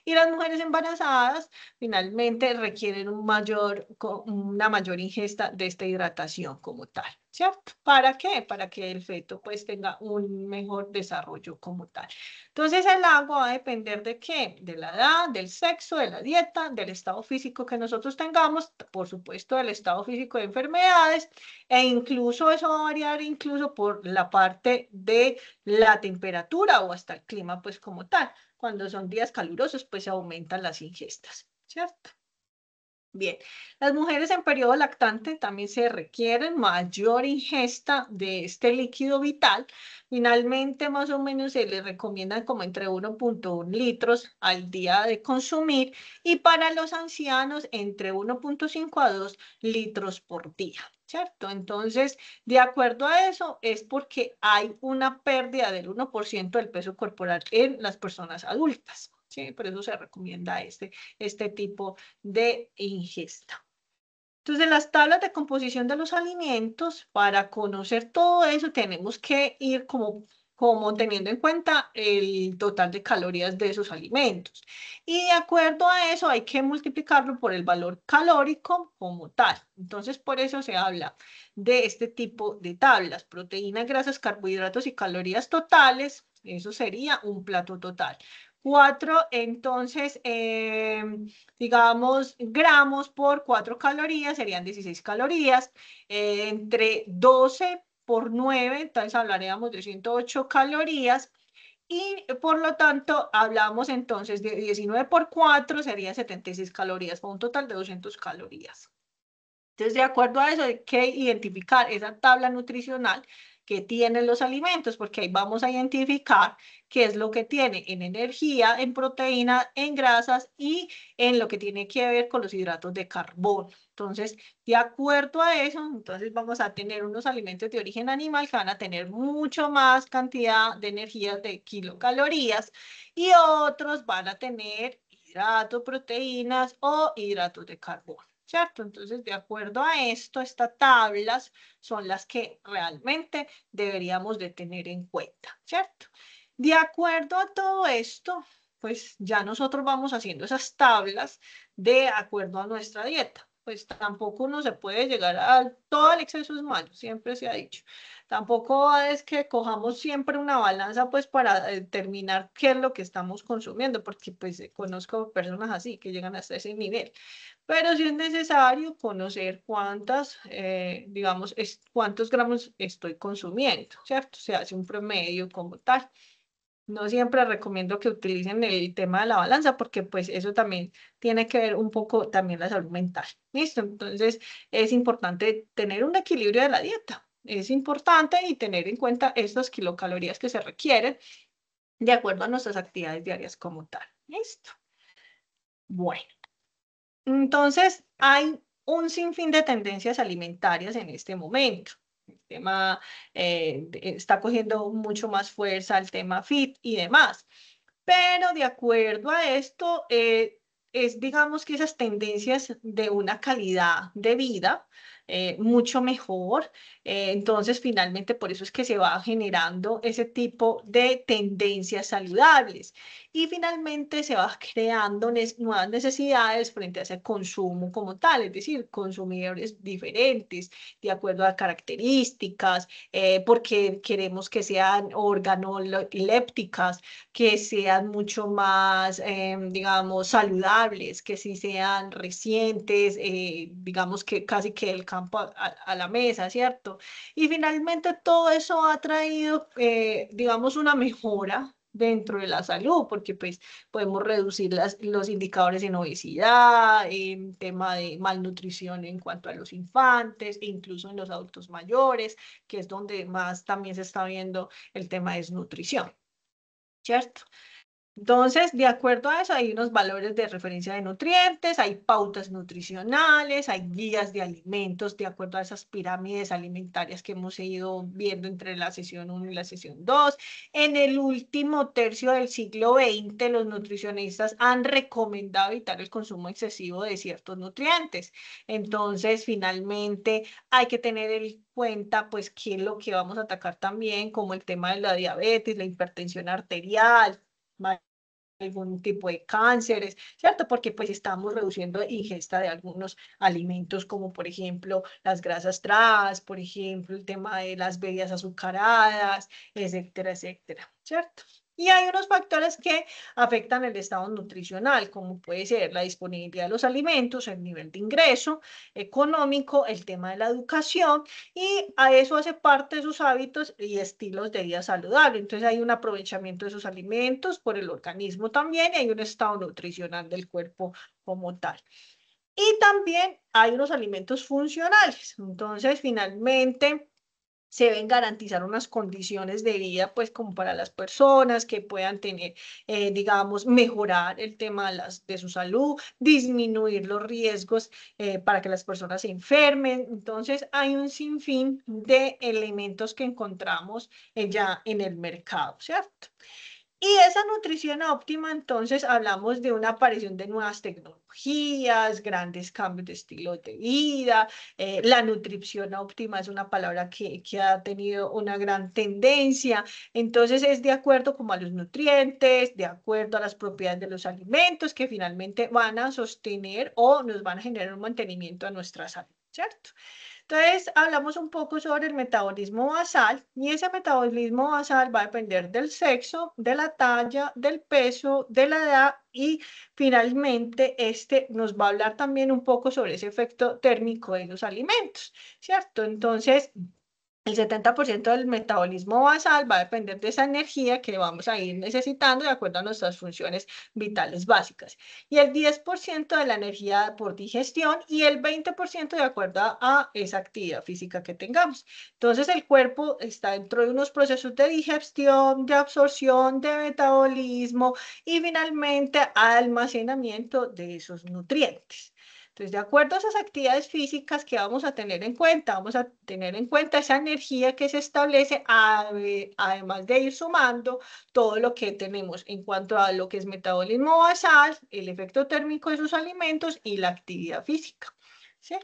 Y las mujeres embarazadas finalmente requieren una mayor ingesta de esta hidratación como tal, ¿cierto? ¿Para qué? Para que el feto pues tenga un mejor desarrollo como tal. Entonces el agua va a depender de qué, de la edad, del sexo, de la dieta, del estado físico que nosotros tengamos, por supuesto del estado físico de enfermedades e incluso eso va a variar incluso por la parte de la temperatura o hasta el clima pues como tal. Cuando son días calurosos, pues aumentan las ingestas, ¿cierto? Bien, las mujeres en periodo lactante también se requieren mayor ingesta de este líquido vital. Finalmente, más o menos se les recomienda como entre 1,1 litros al día de consumir y para los ancianos entre 1,5 a 2 litros por día, ¿cierto? Entonces, de acuerdo a eso, es porque hay una pérdida del 1% del peso corporal en las personas adultas, ¿sí? Por eso se recomienda este tipo de ingesta. Entonces, las tablas de composición de los alimentos, para conocer todo eso, tenemos que ir como teniendo en cuenta el total de calorías de esos alimentos. Y de acuerdo a eso, hay que multiplicarlo por el valor calórico como tal. Entonces, por eso se habla de este tipo de tablas: proteínas, grasas, carbohidratos y calorías totales. Eso sería un plato total. Cuatro, entonces, digamos, gramos por 4 calorías serían 16 calorías. Entre 12 por 9 entonces hablaríamos de 108 calorías. Y por lo tanto, hablamos entonces de 19 por 4 serían 76 calorías, por un total de 200 calorías. Entonces, de acuerdo a eso, hay que identificar esa tabla nutricional que tienen los alimentos, porque ahí vamos a identificar qué es lo que tiene en energía, en proteína, en grasas y en lo que tiene que ver con los hidratos de carbono. Entonces, de acuerdo a eso, entonces vamos a tener unos alimentos de origen animal que van a tener mucho más cantidad de energía de kilocalorías y otros van a tener hidratos, proteínas o hidratos de carbono, ¿cierto? Entonces, de acuerdo a esto, estas tablas son las que realmente deberíamos de tener en cuenta, ¿cierto? De acuerdo a todo esto, pues ya nosotros vamos haciendo esas tablas de acuerdo a nuestra dieta. Pues tampoco uno se puede llegar a todo el exceso es malo, siempre se ha dicho. Tampoco es que cojamos siempre una balanza pues para determinar qué es lo que estamos consumiendo, porque pues conozco personas así que llegan hasta ese nivel. Pero sí es necesario conocer cuántas, digamos, cuántos gramos estoy consumiendo, ¿cierto? Se hace un promedio como tal. No siempre recomiendo que utilicen el tema de la balanza porque pues eso también tiene que ver un poco también la salud mental. ¿Listo? Entonces es importante tener un equilibrio de la dieta. Es importante y tener en cuenta estas kilocalorías que se requieren de acuerdo a nuestras actividades diarias como tal. ¿Listo? Bueno, entonces hay un sinfín de tendencias alimentarias en este momento. El tema está cogiendo mucho más fuerza, el tema fit y demás. Pero de acuerdo a esto, es digamos que esas tendencias de una calidad de vida mucho mejor. Entonces, finalmente, por eso es que se va generando ese tipo de tendencias saludables. Y finalmente se va creando nuevas necesidades frente a ese consumo como tal, es decir, consumidores diferentes de acuerdo a características, porque queremos que sean organolépticas, que sean mucho más, digamos, saludables, que sí sean recientes, digamos que casi que el campo a la mesa, ¿cierto? Y finalmente todo eso ha traído, digamos, una mejora dentro de la salud, porque pues podemos reducir los indicadores en obesidad, en tema de malnutrición en cuanto a los infantes e incluso en los adultos mayores, que es donde más también se está viendo el tema de desnutrición. ¿Cierto? Entonces, de acuerdo a eso, hay unos valores de referencia de nutrientes, hay pautas nutricionales, hay guías de alimentos de acuerdo a esas pirámides alimentarias que hemos ido viendo entre la sesión 1 y la sesión 2. En el último tercio del siglo XX, los nutricionistas han recomendado evitar el consumo excesivo de ciertos nutrientes. Entonces, finalmente, hay que tener en cuenta, pues, qué es lo que vamos a atacar también, como el tema de la diabetes, la hipertensión arterial, algún tipo de cánceres, ¿cierto? Porque pues estamos reduciendo ingesta de algunos alimentos como por ejemplo las grasas trans, por ejemplo el tema de las bebidas azucaradas, etcétera, etcétera, ¿cierto? Y hay unos factores que afectan el estado nutricional, como puede ser la disponibilidad de los alimentos, el nivel de ingreso económico, el tema de la educación, y a eso hace parte de sus hábitos y estilos de vida saludable. Entonces hay un aprovechamiento de esos alimentos por el organismo también y hay un estado nutricional del cuerpo como tal. Y también hay unos alimentos funcionales. Entonces, finalmente se deben garantizar unas condiciones de vida, pues como para las personas que puedan tener, digamos, mejorar el tema de su salud, disminuir los riesgos para que las personas se enfermen. Entonces, hay un sinfín de elementos que encontramos ya en el mercado, ¿cierto? Y esa nutrición óptima, entonces hablamos de una aparición de nuevas tecnologías, grandes cambios de estilo de vida. La nutrición óptima es una palabra que ha tenido una gran tendencia. Entonces es de acuerdo como a los nutrientes, de acuerdo a las propiedades de los alimentos que finalmente van a sostener o nos van a generar un mantenimiento a nuestra salud, ¿cierto? Entonces, hablamos un poco sobre el metabolismo basal y ese metabolismo basal va a depender del sexo, de la talla, del peso, de la edad y finalmente este nos va a hablar también un poco sobre ese efecto térmico de los alimentos, ¿cierto? Entonces, El 70% del metabolismo basal va a depender de esa energía que vamos a ir necesitando de acuerdo a nuestras funciones vitales básicas. Y el 10% de la energía por digestión y el 20% de acuerdo a esa actividad física que tengamos. Entonces el cuerpo está dentro de unos procesos de digestión, de absorción, de metabolismo y finalmente almacenamiento de esos nutrientes. Entonces, de acuerdo a esas actividades físicas que vamos a tener en cuenta, vamos a tener en cuenta esa energía que se establece, además de ir sumando todo lo que tenemos en cuanto a lo que es metabolismo basal, el efecto térmico de sus alimentos y la actividad física. ¿Sí?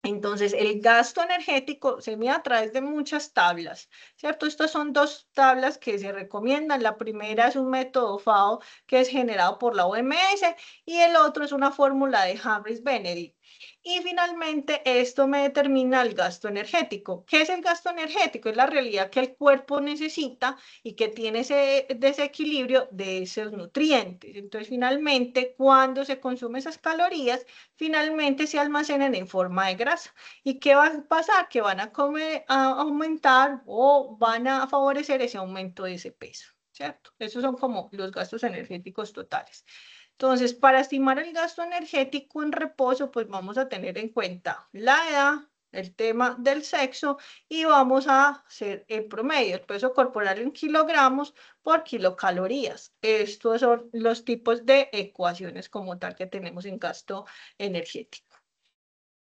Entonces, el gasto energético se mide a través de muchas tablas, ¿cierto? Estas son dos tablas que se recomiendan. La primera es un método FAO que es generado por la OMS y el otro es una fórmula de Harris-Benedict. Y finalmente, esto me determina el gasto energético. ¿Qué es el gasto energético? Es la realidad que el cuerpo necesita y que tiene ese desequilibrio de esos nutrientes. Entonces, finalmente, cuando se consumen esas calorías, finalmente se almacenan en forma de grasa. ¿Y qué va a pasar? Que van a aumentar o van a favorecer ese aumento de ese peso, ¿cierto? Esos son como los gastos energéticos totales. Entonces, para estimar el gasto energético en reposo, pues vamos a tener en cuenta la edad, el tema del sexo y vamos a hacer el promedio, el peso corporal en kilogramos por kilocalorías. Estos son los tipos de ecuaciones como tal que tenemos en gasto energético.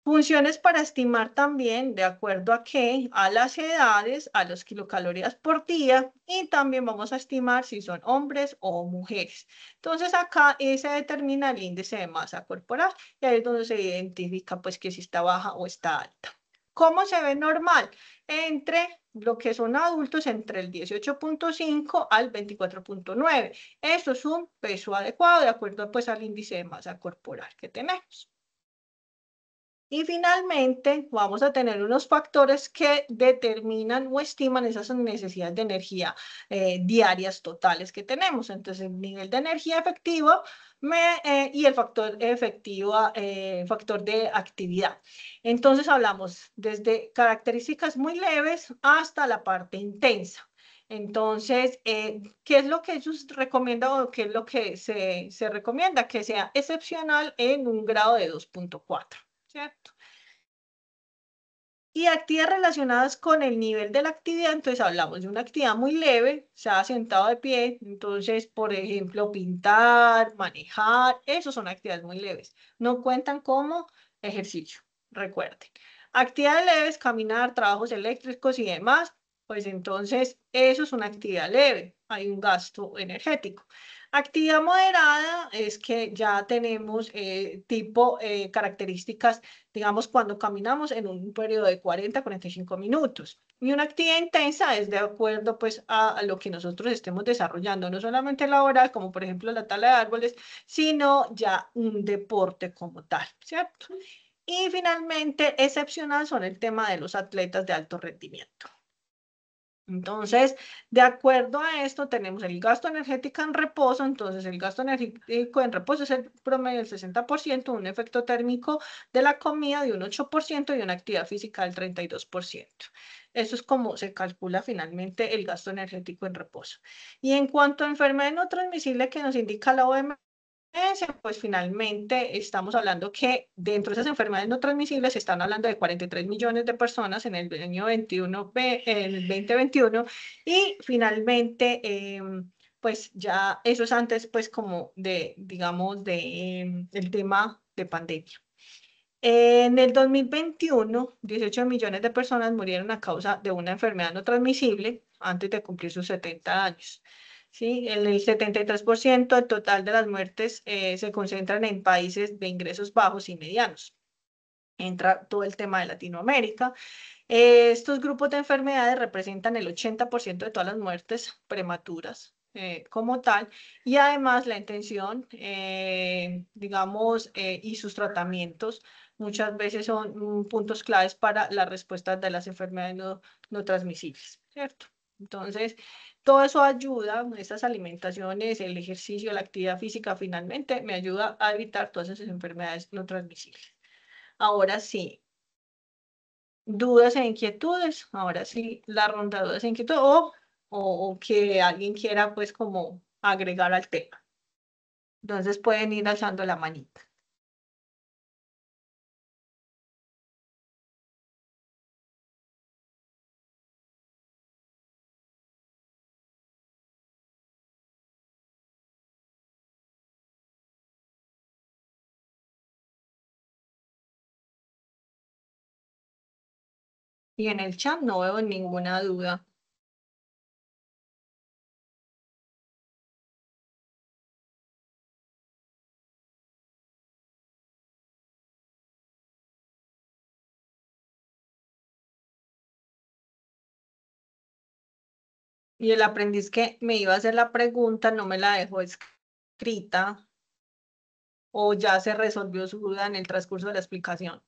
Funciones para estimar también de acuerdo a qué, a las edades, a los kilocalorías por día y también vamos a estimar si son hombres o mujeres. Entonces acá se determina el índice de masa corporal y ahí es donde se identifica pues que si está baja o está alta. ¿Cómo se ve normal? Entre lo que son adultos entre el 18.5 al 24.9. Eso es un peso adecuado de acuerdo pues al índice de masa corporal que tenemos. Y finalmente, vamos a tener unos factores que determinan o estiman esas necesidades de energía diarias totales que tenemos. Entonces, el nivel de energía efectivo y el factor efectivo, factor de actividad. Entonces, hablamos desde características muy leves hasta la parte intensa. Entonces, ¿qué es lo que ellos recomiendan o qué es lo que se recomienda? Que sea excepcional en un grado de 2.4. ¿Cierto? Y actividades relacionadas con el nivel de la actividad, entonces hablamos de una actividad muy leve, sea sentado de pie, entonces, por ejemplo, pintar, manejar, esos son actividades muy leves, no cuentan como ejercicio, recuerden. Actividades leves, caminar, trabajos eléctricos y demás, pues entonces eso es una actividad leve, hay un gasto energético. Actividad moderada es que ya tenemos tipo características, digamos, cuando caminamos en un periodo de 40 a 45 minutos. Y una actividad intensa es de acuerdo pues a lo que nosotros estemos desarrollando, no solamente laboral, como por ejemplo la tala de árboles, sino ya un deporte como tal, ¿cierto? Y finalmente, excepcional son el tema de los atletas de alto rendimiento. Entonces, de acuerdo a esto, tenemos el gasto energético en reposo. Entonces, el gasto energético en reposo es el promedio del 60%, un efecto térmico de la comida de un 8% y una actividad física del 32%. Eso es como se calcula finalmente el gasto energético en reposo. Y en cuanto a enfermedad no transmisible que nos indica la OMS, pues finalmente estamos hablando que dentro de esas enfermedades no transmisibles se están hablando de 43 millones de personas en el año 21, en el 2021 y finalmente pues ya eso es antes pues como de, digamos, de el tema de pandemia. En el 2021, 18 millones de personas murieron a causa de una enfermedad no transmisible antes de cumplir sus 70 años. ¿Sí? El 73% del total de las muertes se concentran en países de ingresos bajos y medianos. Entra todo el tema de Latinoamérica. Estos grupos de enfermedades representan el 80% de todas las muertes prematuras como tal, y además la intención, digamos, y sus tratamientos muchas veces son puntos claves para las respuestas de las enfermedades no transmisibles, ¿cierto? Entonces, todo eso ayuda, estas alimentaciones, el ejercicio, la actividad física, finalmente me ayuda a evitar todas esas enfermedades no transmisibles. Ahora sí. dudas e inquietudes. Ahora sí, la ronda de dudas e inquietudes o que alguien quiera pues como agregar al tema. Entonces pueden ir alzando la manita. Y en el chat no veo ninguna duda. Y el aprendiz que me iba a hacer la pregunta no me la dejó escrita o ya se resolvió su duda en el transcurso de la explicación.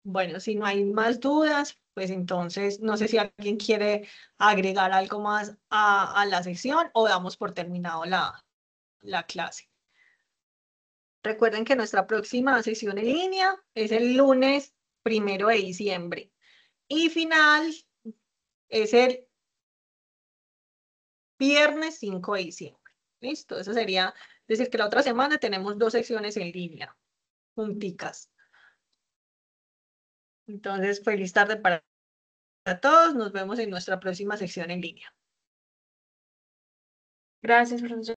Bueno, si no hay más dudas, pues entonces no sé si alguien quiere agregar algo más a la sección o damos por terminado la clase. Recuerden que nuestra próxima sesión en línea es el lunes 1 de diciembre y final es el viernes 5 de diciembre. ¿Listo? Eso sería decir que la otra semana tenemos 2 secciones en línea, junticas. Entonces, feliz tarde para todos. Nos vemos en nuestra próxima sección en línea. Gracias, profesor.